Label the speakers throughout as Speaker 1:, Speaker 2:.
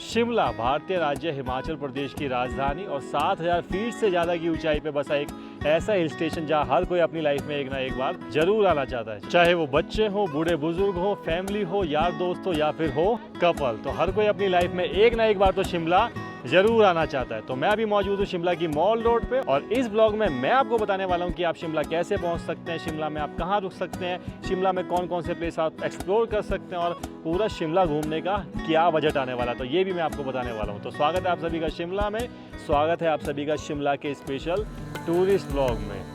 Speaker 1: शिमला भारतीय राज्य हिमाचल प्रदेश की राजधानी और 7000 फीट से ज़्यादा की ऊंचाई पे बसा एक ऐसा हिल स्टेशन जहां हर कोई अपनी लाइफ में एक ना एक बार जरूर आना चाहता है। चाहे वो बच्चे हो, बूढ़े बुजुर्ग हो, फैमिली हो, यार दोस्त हो या फिर हो कपल, तो हर कोई अपनी लाइफ में एक ना एक बार तो शिमला जरूर आना चाहता है। तो मैं अभी मौजूद हूँ शिमला की मॉल रोड पे और इस ब्लॉग में मैं आपको बताने वाला हूँ कि आप शिमला कैसे पहुँच सकते हैं, शिमला में आप कहाँ रुक सकते हैं, शिमला में कौन कौन से प्लेस आप एक्सप्लोर कर सकते हैं और पूरा शिमला घूमने का क्या बजट आने वाला है, तो ये भी मैं आपको बताने वाला हूँ। तो स्वागत है आप सभी का शिमला में, स्वागत है आप सभी का शिमला के स्पेशल टूरिस्ट ब्लॉग में।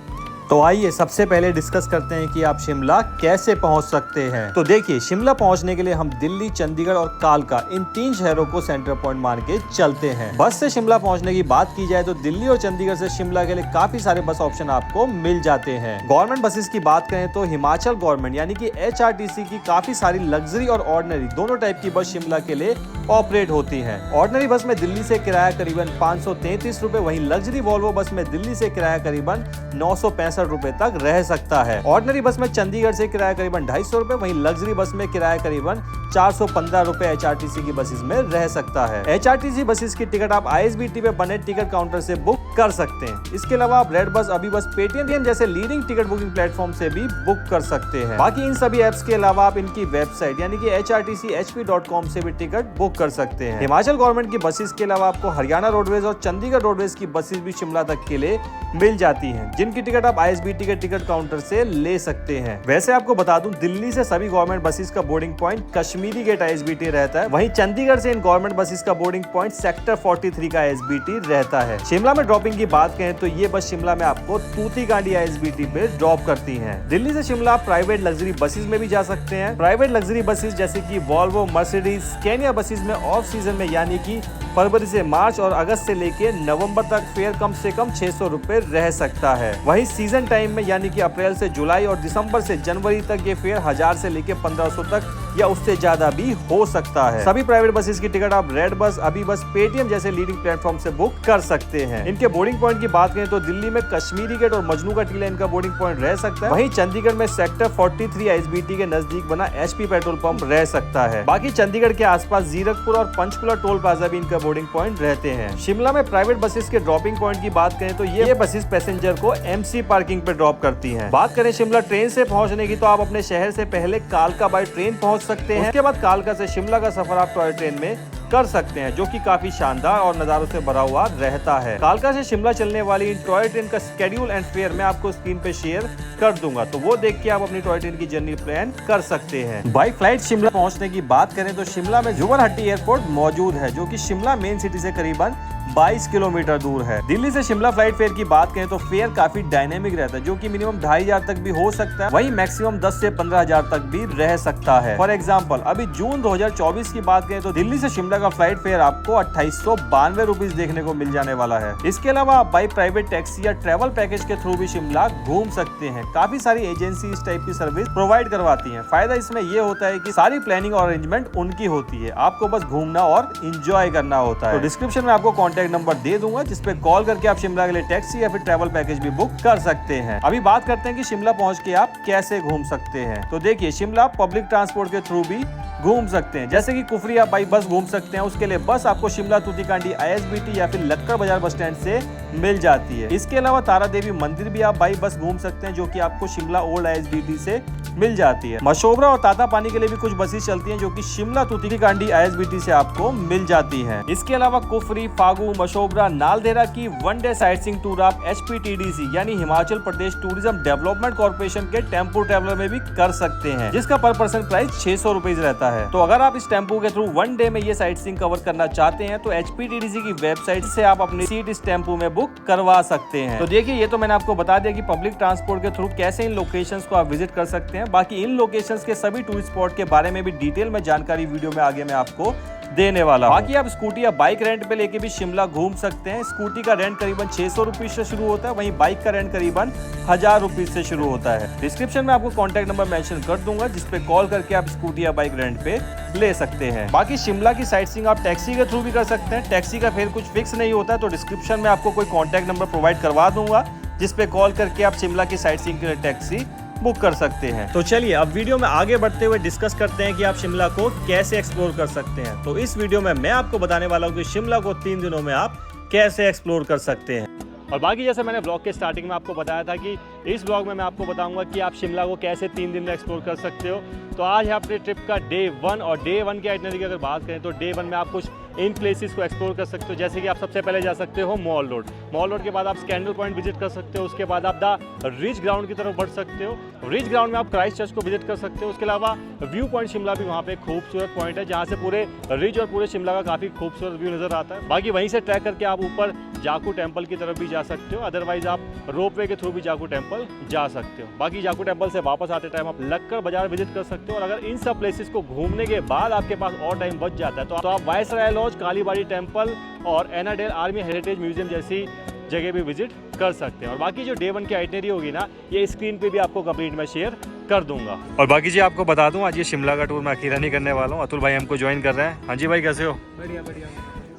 Speaker 2: तो आइए सबसे पहले डिस्कस करते हैं कि आप शिमला कैसे पहुंच सकते हैं। तो देखिए, शिमला पहुंचने के लिए हम दिल्ली, चंडीगढ़ और कालका इन 3 शहरों को सेंटर पॉइंट मान के चलते हैं। बस से शिमला पहुंचने की बात की जाए तो दिल्ली और चंडीगढ़ से शिमला के लिए काफी सारे बस ऑप्शन आपको मिल जाते हैं। गवर्नमेंट बसेस की बात करें तो हिमाचल गवर्नमेंट यानी कि HRTC की काफी सारी लग्जरी और ऑर्डिनरी दोनों टाइप की बस शिमला के लिए ऑपरेट होती है। ऑर्डिनरी बस में दिल्ली से किराया करीबन 533 रुपए, वहीं लग्जरी वॉल्वो बस में दिल्ली से किराया करीबन 965 रुपए तक रह सकता है। ऑर्डिनरी बस में चंडीगढ़ से किराया करीबन 250 रुपए, वहीं लग्जरी बस में किराया करीबन 415 रुपए HRTC की बसेस में रह सकता है। HRTC बसेस की टिकट आप ISBT पे बने टिकट काउंटर से बुक कर सकते हैं। इसके अलावा आप रेड बस, अभी बस, पेटीएम जैसे लीडिंग टिकट बुकिंग प्लेटफॉर्म से भी बुक कर सकते हैं। बाकी इन सभी एप्स के अलावा आप इनकी वेबसाइट यानी कि HRTCHP.com से भी टिकट बुक कर सकते हैं। हिमाचल गवर्नमेंट की बसेस के अलावा आपको हरियाणा रोडवेज और चंडीगढ़ रोडवेज की बसेस भी शिमला तक के लिए मिल जाती हैं, जिनकी टिकट आप ISBT के टिकट काउंटर से ले सकते हैं। वैसे आपको बता दूं, दिल्ली से सभी गवर्नमेंट बसेस का boarding point Kashmiri gate ISBT रहता है, वहीं चंडीगढ़ से इन गवर्नमेंट बसेस का बोर्डिंग पॉइंट सेक्टर 43 का ISBT रहता है। शिमला में ड्रॉपिंग की बात करें तो ये बस शिमला में आपको तूतीकांडी ISBT पे ड्रॉप करती है। दिल्ली से शिमला प्राइवेट लग्जरी बसेस में भी जा सकते हैं। प्राइवेट लग्जरी बसेस जैसे कि वॉल्वो, मर्सिडीज, स्कैनिया बसेस में ऑफ सीजन में यानी कि फरवरी से मार्च और अगस्त से लेके नवंबर तक फेयर कम से कम 600 रुपए रह सकता है। वहीं सीजन टाइम में यानी कि अप्रैल से जुलाई और दिसंबर से जनवरी तक ये फेयर 1000 से लेके 1500 तक या उससे ज्यादा भी हो सकता है। सभी प्राइवेट बसेस की टिकट आप रेड बस, अभी बस, पेटीएम जैसे लीडिंग प्लेटफॉर्म से बुक कर सकते हैं। इनके बोर्डिंग पॉइंट की बात करें तो दिल्ली में कश्मीरी गेट और मजनू का टी लाइन का बोर्डिंग पॉइंट रह सकता है, वहीं चंडीगढ़ में सेक्टर 43 ISBT के नजदीक बना HP पेट्रोल पंप रह सकता है। बाकी चंडीगढ़ के आसपास जीरकपुर और पंचकुला टोल प्लाजा भी इनका बोर्डिंग पॉइंट रहते हैं। शिमला में प्राइवेट बसेस के ड्रॉपिंग पॉइंट की बात करें तो ये बसेस पैसेंजर को MC पार्किंग पे ड्रॉप करती हैं। बात करें शिमला ट्रेन से पहुंचने की तो आप अपने शहर से पहले कालका बाय ट्रेन पहुंच सकते हैं। उसके बाद कालका से शिमला का सफर आप टॉय ट्रेन में कर सकते हैं, जो कि काफी शानदार और नजारों से भरा हुआ रहता है। कालका से शिमला चलने वाली इन टॉय ट्रेन का शेड्यूल एंड फेयर मैं आपको स्क्रीन पे शेयर कर दूंगा, तो वो देख के आप अपनी टॉय ट्रेन की जर्नी प्लान कर सकते हैं। बाई फ्लाइट शिमला पहुंचने की बात करें तो शिमला में जुगलहट्टी एयरपोर्ट मौजूद है, जो कि शिमला मेन सिटी से करीबन 22 किलोमीटर दूर है। दिल्ली से शिमला फ्लाइट फेयर की बात करें तो फेयर काफी डायनेमिक रहता है, जो कि मिनिमम 2500 तक भी हो सकता है, वहीं मैक्सिमम 10 से 15,000 तक भी रह सकता है। फॉर एग्जांपल, अभी जून 2024 की बात करें तो दिल्ली से शिमला का फ्लाइट फेयर आपको 2892 रुपीज देखने को मिल जाने वाला है। इसके अलावा आप बाई प्राइवेट टैक्सी या ट्रेवल पैकेज के थ्रू भी शिमला घूम सकते हैं। काफी सारी एजेंसी इस टाइप की सर्विस प्रोवाइड करवाती है। फायदा इसमें यह होता है कि सारी प्लानिंग और अरेंजमेंट उनकी होती है, आपको बस घूमना और इंजॉय करना होता है। तो डिस्क्रिप्शन में आपको कॉन्टैक्ट नंबर दे दूंगा, जिसपे कॉल करके आप शिमला के लिए टैक्सी या फिर ट्रैवल पैकेज भी बुक कर सकते हैं। अभी बात करते हैं कि शिमला पहुंच के आप कैसे घूम सकते हैं। तो देखिए, शिमला पब्लिक ट्रांसपोर्ट के थ्रू भी घूम सकते हैं, जैसे कि कुफरी आप बाई बस घूम सकते हैं। उसके लिए बस आपको शिमला तूतीकांडी ISBT या फिर लक्कड़ बाजार बस स्टैंड से मिल जाती है। इसके अलावा तारा देवी मंदिर भी आप बाई बस घूम सकते हैं, जो कि आपको शिमला ओल्ड ISBT से मिल जाती है। मशोबरा और ताता पानी के लिए भी कुछ बसेस चलती हैं, जो कि शिमला तूतीकांडी ISBT से आपको मिल जाती हैं। इसके अलावा कुफरी, फागू, मशोबरा, नालदेहरा की 1 डे साइट सीइंग टूर आप HPTDC यानी Himachal Pradesh tourism development corporation के टेम्पो ट्रेवलर में भी कर सकते हैं, जिसका पर पर्सन प्राइस 600 रुपीज रहता है। तो अगर आप इस टेम्पो के थ्रू 1 डे में ये साइट सीइंग कवर करना चाहते हैं तो HPTDC की वेबसाइट से आप अपनी सीट इस टेम्पो में बुक करवा सकते हैं। तो देखिए, ये तो मैंने आपको बता दिया कि पब्लिक ट्रांसपोर्ट के थ्रू कैसे इन लोकेशंस को आप विजिट कर सकते हैं। बाकी इन लोकेशंस के सभी टूरिस्ट स्पॉट के बारे में भी डिटेल में जानकारी वीडियो में आगे मैं आपको देने वाला हूं। बाकी आप स्कूटी या बाइक रेंट पे लेके भी शिमला घूम सकते हैं। स्कूटी का रेंट करीबन 600 रुपीज से शुरू होता है, वहीं बाइक का रेंट करीबन 1000 रुपीज से शुरू होता है। डिस्क्रिप्शन में आपको कॉन्टैक्ट नंबर मेंशन कर दूंगा, जिसपे कॉल करके आप स्कूटी या बाइक रेंट पे ले सकते हैं। बाकी शिमला की साइट सीइंग आप टैक्सी के थ्रू भी कर सकते हैं। टैक्सी का फेयर कुछ फिक्स नहीं होता है, तो डिस्क्रिप्शन में आपको कोई कॉन्टैक्ट नंबर प्रोवाइड करवा दूंगा, जिसपे कॉल करके आप शिमला की साइट सीइंग के लिए टैक्सी बुक कर सकते हैं। तो चलिए अब वीडियो में आगे बढ़ते हुए डिस्कस करते हैं कि आप शिमला को कैसे एक्सप्लोर कर सकते हैं। तो इस वीडियो में मैं आपको बताने वाला हूँ कि शिमला को 3 दिनों में आप कैसे एक्सप्लोर कर सकते हैं।
Speaker 1: और बाकी जैसे मैंने ब्लॉग के स्टार्टिंग में आपको बताया था कि इस ब्लॉग में मैं आपको बताऊंगा कि आप शिमला को कैसे 3 दिन में एक्सप्लोर कर सकते हो। तो आज है अपने ट्रिप का डे 1 और डे 1 के आइटनरी की अगर बात करें तो डे 1 में आप कुछ इन प्लेसेस को एक्सप्लोर कर सकते हो। जैसे कि आप सबसे पहले जा सकते हो मॉल रोड। मॉल रोड के बाद आप स्कैंडल पॉइंट विजिट कर सकते हो। उसके बाद आप द रिज ग्राउंड की तरफ बढ़ सकते हो। रिज ग्राउंड में आप क्राइस्ट चर्च को विजिट कर सकते हो। उसके अलावा व्यू पॉइंट शिमला भी वहाँ पे खूबसूरत पॉइंट है जहाँ से पूरे रिज और पूरे शिमला का काफ़ी खूबसूरत व्यू नज़र आता है। बाकी वहीं से ट्रैक करके आप ऊपर जाकू टेम्पल की तरफ भी जा सकते हो। अदरवाइज आप रोपवे के थ्रू भी जाकू टेम्पल जा सकते हो। बाकी जाकू टेम्पल से वापस आते टाइम आप लक्कड़ बाजार विजिट कर सकते हो। और अगर इन सब प्लेसेस को घूमने के बाद आपके पास और टाइम बच जाता है तो आप वायसराय लॉज, कालीबाड़ी टेम्पल और एनाडेल आर्मी हेरिटेज म्यूजियम जैसी जगह भी विजिट कर सकते हैं। और बाकी जो डे 1 की आइटनरी होगी ना, ये स्क्रीन पे भी आपको कंप्लीट में शेयर कर दूंगा।
Speaker 2: और बाकी जी आपको बता दूं, आज ये शिमला का टूर मैं अकेला नहीं करने वाला हूँ, अतुल भाई हमको ज्वाइन कर रहे हैं। हाँ जी भाई, कैसे हो?
Speaker 3: बढ़िया बढ़िया।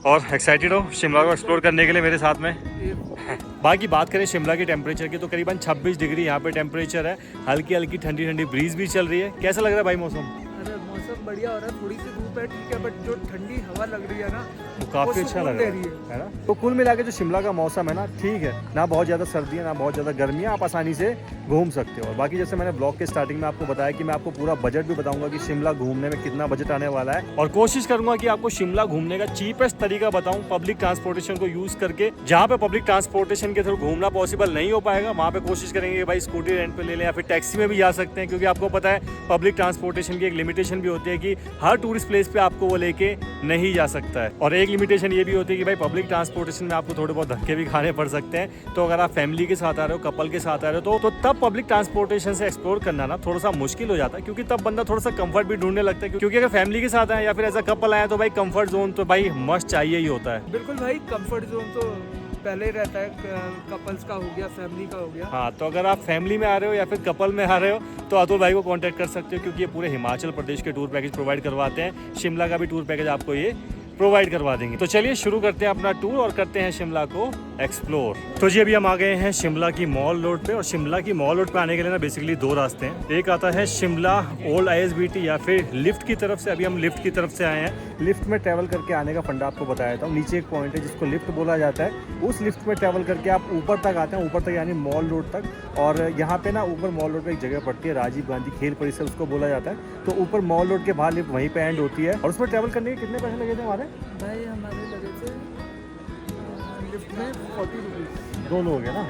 Speaker 2: और एक्साइटेड हो शिमला को एक्सप्लोर करने के लिए मेरे साथ में? बाकी बात करें शिमला के टेम्परेचर की तो करीबन 26 डिग्री यहाँ पे टेम्परेचर है। हल्की हल्की ठंडी ठंडी ब्रीज भी चल रही है। कैसा लग रहा है भाई मौसम?
Speaker 3: अरे मौसम बढ़िया हो रहा है, थोड़ी सी धूप है ठीक है, बट जो ठंडी हवा लग रही है ना
Speaker 2: वो काफ़ी अच्छा लग रहा है ना। तो कुल मिला के जो शिमला का मौसम है ना, ठीक है, ना बहुत ज़्यादा सर्दी है ना बहुत ज़्यादा गर्मी है, आप आसानी से घूम सकते हो। और बाकी जैसे मैंने ब्लॉग के स्टार्टिंग में आपको बताया कि मैं आपको पूरा बजट भी बताऊंगा कि शिमला घूमने में कितना बजट आने वाला है। और कोशिश करूंगा कि आपको शिमला घूमने का चीपेस्ट तरीका बताऊं पब्लिक ट्रांसपोर्टेशन को यूज करके। जहाँ पे पब्लिक ट्रांसपोर्टेशन के थ्रू घूमना पॉसिबल नहीं हो पाएगा वहाँ पे कोशिश करेंगे भाई स्कूटी रेंट पे ले लें या फिर टैक्सी में भी जा सकते हैं, क्योंकि आपको पता है पब्लिक ट्रांसपोर्टेशन की एक लिमिटेशन भी होती है कि हर टूरिस्ट प्लेस पे आपको वो लेके नहीं जा सकता है। और एक लिमिटेशन ये भी होती है कि भाई पब्लिक ट्रांसपोर्टेशन में आपको थोड़े बहुत धक्के भी खाने पड़ सकते हैं। तो अगर आप फैमिली के साथ आ रहे हो, कपल के साथ आ रहे हो तो तब पब्लिक ट्रांसपोर्टेशन से एक्सप्लोर करना ना थोड़ा सा मुश्किल हो जाता है, क्योंकि तब बंदा थोड़ा सा कंफर्ट भी ढूंढने लगता है। क्योंकि अगर फैमिली के साथ आए या फिर एज अ कपल आए तो भाई कंफर्ट जोन तो भाई मस्ट चाहिए ही होता है।
Speaker 3: बिल्कुल भाई, कंफर्ट जोन तो पहले ही रहता है, कपल्स का हो गया, फैमिली का हो गया।
Speaker 2: हाँ, तो अगर आप फैमिली में आ रहे हो या फिर कपल में आ रहे हो तो अतुल भाई को कांटेक्ट कर सकते हो, क्योंकि ये पूरे हिमाचल प्रदेश के टूर पैकेज प्रोवाइड करवाते हैं। शिमला का भी टूर पैकेज आपको ये प्रोवाइड करवा देंगे। तो चलिए शुरू करते हैं अपना टूर और करते हैं शिमला को एक्सप्लोर। तो जी अभी हम आ गए हैं शिमला की मॉल रोड पे। और शिमला की मॉल रोड पे आने के लिए ना बेसिकली 2 रास्ते हैं। एक आता है शिमला ओल्ड ISBT या फिर लिफ्ट की तरफ से। अभी हम लिफ्ट की तरफ से आए हैं। लिफ्ट में ट्रैवल करके आने का फंडा आपको बताया था। नीचे एक पॉइंट है जिसको लिफ्ट बोला जाता है। उस लिफ्ट में ट्रैवल करके आप ऊपर तक आते हैं, ऊपर तक यानी मॉल रोड तक। और यहाँ पे ना ऊपर मॉल रोड पे एक जगह पड़ती है, राजीव गांधी खेल परिसर उसको बोला जाता है। तो ऊपर मॉल रोड के बाहर लिफ्ट वहीं पे एंड होती है। और उसमें ट्रैवल करने के कितने पैसे लगे थे हमारे?
Speaker 3: भाई हमारे लगे थे लिफ्ट में 40 रुपीज़।
Speaker 2: 2 लोग हैं ना?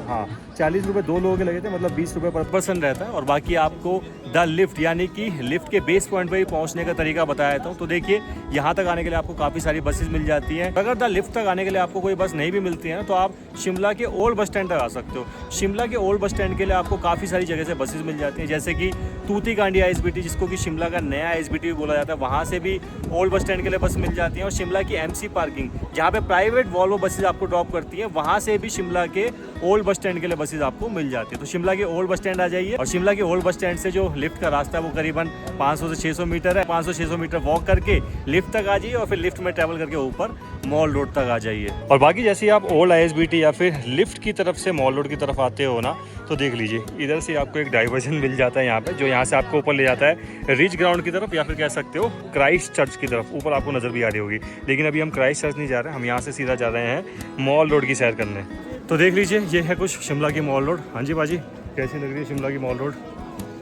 Speaker 2: हाँ, 40 रुपये 2 लोगों के लगे थे, मतलब 20 रुपये पर पर्सन रहता है। और बाकी आपको द लिफ्ट यानी कि लिफ्ट के बेस पॉइंट पे ही पहुंचने का तरीका बताया था। तो देखिए यहाँ तक आने के लिए आपको काफ़ी सारी बसेस मिल जाती हैं। अगर द लिफ्ट तक आने के लिए आपको कोई बस नहीं भी मिलती है ना, तो आप शिमला के ओल्ड बस स्टैंड तक आ सकते हो। शिमला के ओल्ड बस स्टैंड के लिए आपको काफ़ी सारी जगह से बसेस मिल जाती हैं, जैसे कि तूती कांडी ISBT जिसको कि शिमला का नया ISBT भी बोला जाता है, वहाँ से भी ओल्ड बस स्टैंड के लिए बस मिल जाती हैं। और शिमला की MC पार्किंग जहाँ पे प्राइवेट वॉल्वो बसेज आपको ड्रॉप करती हैं, वहाँ से भी शिमला के ओल्ड बस स्टैंड के लिए बसेज आपको मिल जाती है। तो शिमला के ओल्ड बस स्टैंड आ जाइए। और शिमला के ओल्ड बस स्टैंड से जो लिफ्ट का रास्ता है वो करीबन 500 से 600 मीटर है। 500-600 मीटर वॉक करके लिफ्ट तक आ जाइए और फिर लिफ्ट में ट्रैवल करके ऊपर मॉल रोड तक आ जाइए। और बाकी जैसे ही आप ओल्ड ISBT या फिर लिफ्ट की तरफ से मॉल रोड की तरफ आते हो ना, तो देख लीजिए इधर से आपको एक डाइवर्जन मिल जाता है यहाँ पे, जो यहाँ से आपको ऊपर ले जाता है रिज ग्राउंड की तरफ या फिर कह सकते हो क्राइस्ट चर्च की तरफ। ऊपर आपको नज़र भी आ रही होगी, लेकिन अभी हम क्राइस्ट चर्च नहीं जा रहे हैं, हम यहाँ से सीधा जा रहे हैं मॉल रोड की सैर करने। तो देख लीजिए ये है कुछ शिमला की मॉल रोड। हाँ जी बाजी, कैसी लग रही है शिमला की मॉल रोड?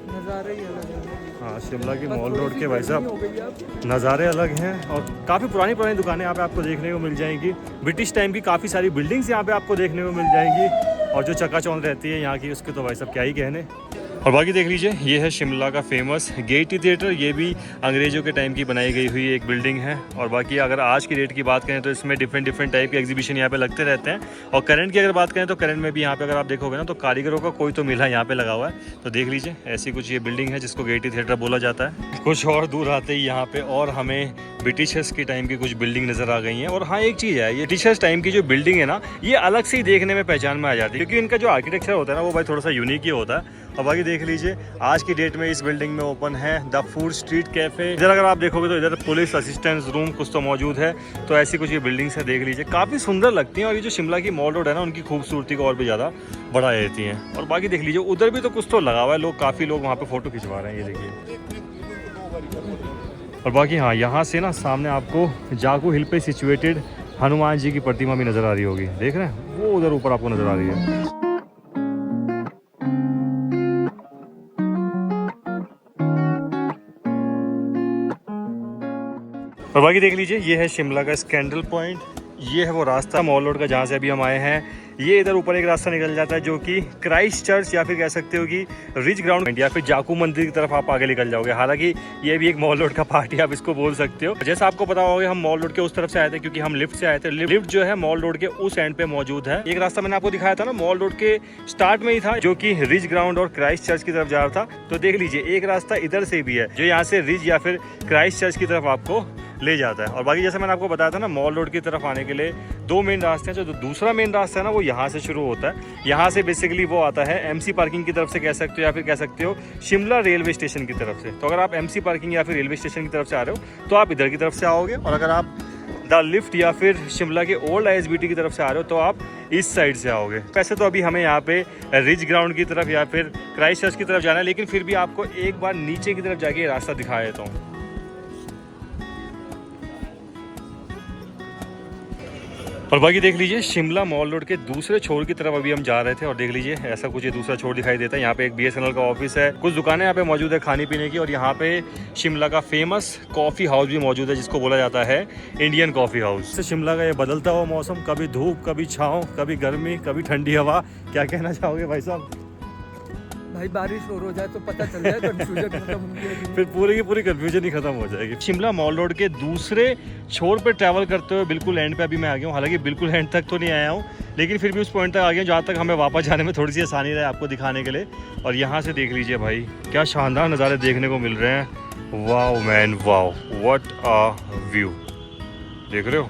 Speaker 3: नज़ारे ही अलग है।
Speaker 2: हाँ, शिमला की मॉल रोड के भाई साहब नज़ारे अलग हैं। और काफ़ी पुरानी पुरानी दुकानें यहाँ पे आपको देखने को मिल जाएंगी। ब्रिटिश टाइम की काफ़ी सारी बिल्डिंग्स यहाँ पे आपको देखने को मिल जाएंगी। और जो चकाचौंध रहती है यहाँ की, उसके तो भाई साहब क्या ही कहने। और बाकी देख लीजिए ये है शिमला का फेमस गेयटी थिएटर। ये भी अंग्रेज़ों के टाइम की बनाई गई हुई एक बिल्डिंग है। और बाकी अगर आज की डेट की बात करें तो इसमें डिफरेंट टाइप के एग्जीबिशन यहाँ पे लगते रहते हैं। और करंट की अगर बात करें तो करंट में भी यहाँ पे अगर आप देखोगे ना, तो कारीगरों का कोई तो मिला यहाँ पे लगा हुआ है। तो देख लीजिए ऐसी कुछ ये बिल्डिंग है जिसको गेयटी थिएटर बोला जाता है। कुछ और दूर आते ही यहाँ पे और हमें ब्रिटिशर्स के टाइम की कुछ बिल्डिंग नज़र आ गई हैं। और हाँ, एक चीज़ है, ये ब्रिटिशर्स टाइम की जो बिल्डिंग है ना, ये अलग से ही देखने में पहचान में आ जाती है, क्योंकि इनका जो आर्किटेक्चर होता है ना, वो भाई थोड़ा सा यूनिक ही होता है।
Speaker 1: और बाकी देख लीजिए आज की डेट में इस बिल्डिंग में ओपन है द फूड स्ट्रीट कैफ़े। इधर अगर आप देखोगे तो इधर पुलिस असिस्टेंस रूम कुछ तो मौजूद है। तो ऐसी कुछ ये बिल्डिंग्स है, देख लीजिए काफ़ी सुंदर लगती हैं और ये जो शिमला की मॉल रोड है ना उनकी खूबसूरती को और भी ज़्यादा बढ़ा देती हैं। और बाकी देख लीजिए उधर भी तो कुछ तो लगा हुआ है, लोग काफ़ी लोग वहाँ पर फ़ोटो खिंचवा रहे हैं, ये देखिए। और बाकी हाँ, यहाँ से ना सामने आपको जाकू हिल पे सिचुएटेड हनुमान जी की प्रतिमा भी नज़र आ रही होगी, देख रहे हैं वो उधर ऊपर आपको नज़र आ रही है। और बाकी देख लीजिए ये है शिमला का स्कैंडल पॉइंट, ये है वो रास्ता मॉल रोड का जहाँ से अभी हम आए हैं। ये इधर ऊपर एक रास्ता निकल जाता है जो कि क्राइस्ट चर्च या फिर कह सकते हो कि रिज ग्राउंड या फिर जाकू मंदिर की तरफ आप आगे निकल जाओगे। हालांकि ये भी एक मॉल रोड का पार्ट है, आप इसको बोल सकते हो। जैसा आपको पता होगा हम मॉल रोड के उस तरफ से आए थे क्योंकि हम लिफ्ट से आए थे। लिफ्ट जो है मॉल रोड के उस एंड पे मौजूद है। एक रास्ता मैंने आपको दिखाया था ना मॉल रोड के स्टार्ट में ही था जो कि रिज ग्राउंड और क्राइस्ट चर्च की तरफ जा रहा था। तो देख लीजिए एक रास्ता इधर से भी है जो यहाँ से रिज या फिर क्राइस्ट चर्च की तरफ आपको ले जाता है। और बाकी जैसे मैंने आपको बताया था ना मॉल रोड की तरफ आने के लिए दो मेन रास्ते हैं। जो दूसरा मेन रास्ता है ना वो यहाँ से शुरू होता है। यहाँ से बेसिकली वो आता है एमसी पार्किंग की तरफ से कह सकते हो या फिर कह सकते हो शिमला रेलवे स्टेशन की तरफ से। तो अगर आप एमसी पार्किंग या फिर रेलवे स्टेशन की तरफ से आ रहे हो तो आप इधर की तरफ से आओगे, और अगर आप द लिफ्ट या फिर शिमला के ओल्ड ISBT की तरफ से आ रहे हो तो आप इस साइड से आओगे। वैसे तो अभी हमें यहाँ पे रिज ग्राउंड की तरफ या फिर क्राइस्ट चर्च की तरफ जाना है, लेकिन फिर भी आपको एक बार नीचे की तरफ जाके ये रास्ता दिखा देता हूँ। और बाकी देख लीजिए शिमला मॉल रोड के दूसरे छोर की तरफ अभी हम जा रहे थे और देख लीजिए ऐसा कुछ ये दूसरा छोर दिखाई देता है। यहाँ पे एक BSNL का ऑफिस है, कुछ दुकानें यहाँ पे मौजूद है खाने पीने की, और यहाँ पे शिमला का फेमस कॉफ़ी हाउस भी मौजूद है जिसको बोला जाता है इंडियन कॉफ़ी हाउस। शिमला का ये बदलता हुआ मौसम, कभी धूप कभी छाँव, कभी गर्मी कभी ठंडी हवा, क्या कहना चाहोगे भाई साहब?
Speaker 3: भाई बारिश हो जाए तो पता चल जाए, कंफ्यूजन खत्म होगी,
Speaker 1: फिर पूरी की पूरी कंफ्यूजन ही खत्म हो जाएगी। शिमला मॉल रोड के दूसरे छोर पे ट्रैवल करते हुए बिल्कुल एंड पे अभी मैं आ गया हूँ। हालांकि बिल्कुल एंड तक तो नहीं आया हूँ, लेकिन फिर भी उस पॉइंट तक आ गया जहाँ तक हमें वापस जाने में थोड़ी सी आसानी रहे आपको दिखाने के लिए। और यहाँ से देख लीजिए भाई क्या शानदार नज़ारे देखने को मिल रहे हैं। Wow man wow, what a view, देख रहे हो।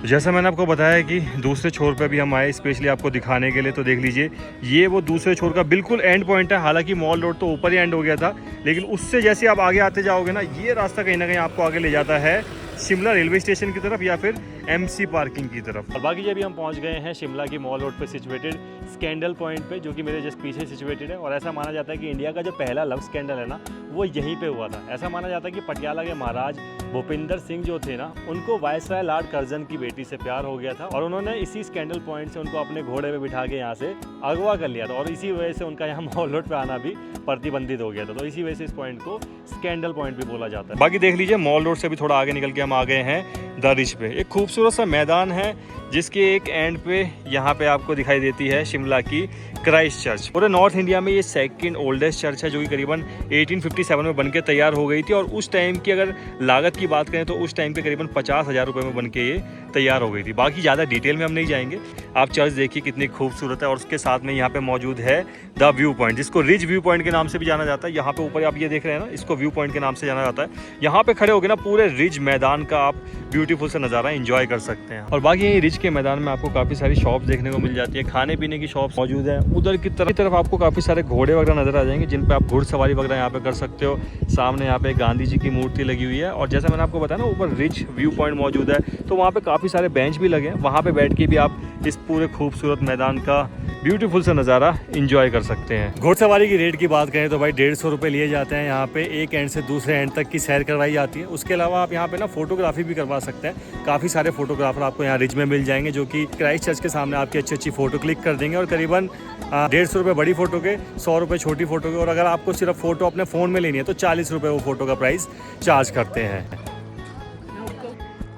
Speaker 1: जैसा मैंने आपको बताया कि दूसरे छोर पे भी हम आए स्पेशली आपको दिखाने के लिए। तो देख लीजिए ये वो दूसरे छोर का बिल्कुल एंड पॉइंट है। हालांकि मॉल रोड तो ऊपर ही एंड हो गया था, लेकिन उससे जैसे आप आगे आते जाओगे ना ये रास्ता कहीं ना कहीं आपको आगे ले जाता है शिमला रेलवे स्टेशन की तरफ या फिर एमसी पार्किंग की तरफ। और बाकी जब हम पहुंच गए हैं शिमला की मॉल रोड पे सिचुएटेड स्कैंडल पॉइंट पे, जो कि मेरे जस्ट पीछे सिचुएटेड है। और ऐसा माना जाता है कि इंडिया का जो पहला लव स्कैंडल है ना वो यहीं पे हुआ था। ऐसा माना जाता है कि पटियाला के महाराज भूपिंदर सिंह जो थे ना उनको वायसराय लॉर्ड कर्जन की बेटी से प्यार हो गया था, और उन्होंने इसी स्कैंडल पॉइंट से उनको अपने घोड़े पे बिठा के यहाँ से अगवा कर लिया था। और इसी वजह से उनका यहाँ मॉल रोड पे आना भी प्रतिबंधित हो गया था। तो इसी वजह से इस पॉइंट को स्कैंडल पॉइंट भी बोला जाता है। बाकी देख लीजिए मॉल रोड से भी थोड़ा आगे निकल के हम आ गए हैं द रिज पे। एक खूबसूरत सा मैदान है जिसके एक एंड पे यहाँ पे आपको दिखाई देती है शिमला की क्राइस्ट चर्च। पूरे नॉर्थ इंडिया में ये सेकंड ओल्डेस्ट चर्च है जो कि करीबन 1857 में बनके तैयार हो गई थी। और उस टाइम की अगर लागत की बात करें तो उस टाइम पे करीबन 50,000 रुपये में बनके ये तैयार हो गई थी। बाकी ज़्यादा डिटेल में हम नहीं जाएंगे, आप चर्च देखिए कितनी खूबसूरत है। और उसके साथ में यहाँ पे मौजूद है द व्यू पॉइंट, जिसको रिज व्यू पॉइंट के नाम से भी जाना जाता है। यहाँ पे ऊपर आप ये देख रहे हैं ना, इसको व्यू पॉइंट के नाम से जाना जाता है। यहाँ पे खड़े होकर ना पूरे रिज मैदान का आप ब्यूटीफुल सा नज़ारा एंजॉय कर सकते हैं। और बाकी यही रिज के मैदान में आपको काफ़ी सारी शॉप्स देखने को मिल जाती है, खाने पीने की शॉप्स मौजूद है। उधर की तरफ आपको काफ़ी सारे घोड़े वगैरह नजर आ जाएंगे जिन पे आप घुड़सवारी वगैरह यहाँ पे कर सकते हो। सामने यहाँ पे गांधी जी की मूर्ति लगी हुई है। और जैसा मैंने आपको बताया ना ऊपर रिच व्यू पॉइंट मौजूद है, तो वहाँ पे काफ़ी सारे बेंच भी लगे हैं। वहाँ पे बैठ के भी आप इस पूरे खूबसूरत मैदान का ब्यूटीफुल सा नज़ारा एंजॉय कर सकते हैं। घोड़सवारी की रेट की बात करें तो भाई 150 रुपये लिए जाते हैं। यहाँ पे एक एंड से दूसरे एंड तक की सैर करवाई जाती है। उसके अलावा आप यहाँ पे ना फोटोग्राफी भी करवा सकते हैं। काफ़ी सारे फोटोग्राफर आपको यहाँ रिज में मिल जाएंगे जो कि क्राइस्ट चर्च के सामने आपकी अच्छी अच्छी फोटो क्लिक कर देंगे। और करीबन 150 रुपये बड़ी फोटो के, 100 रुपये छोटी फोटो के। और अगर आपको सिर्फ फोटो अपने फ़ोन में लेनी है तो 40 रुपये वो फोटो का प्राइस चार्ज करते हैं।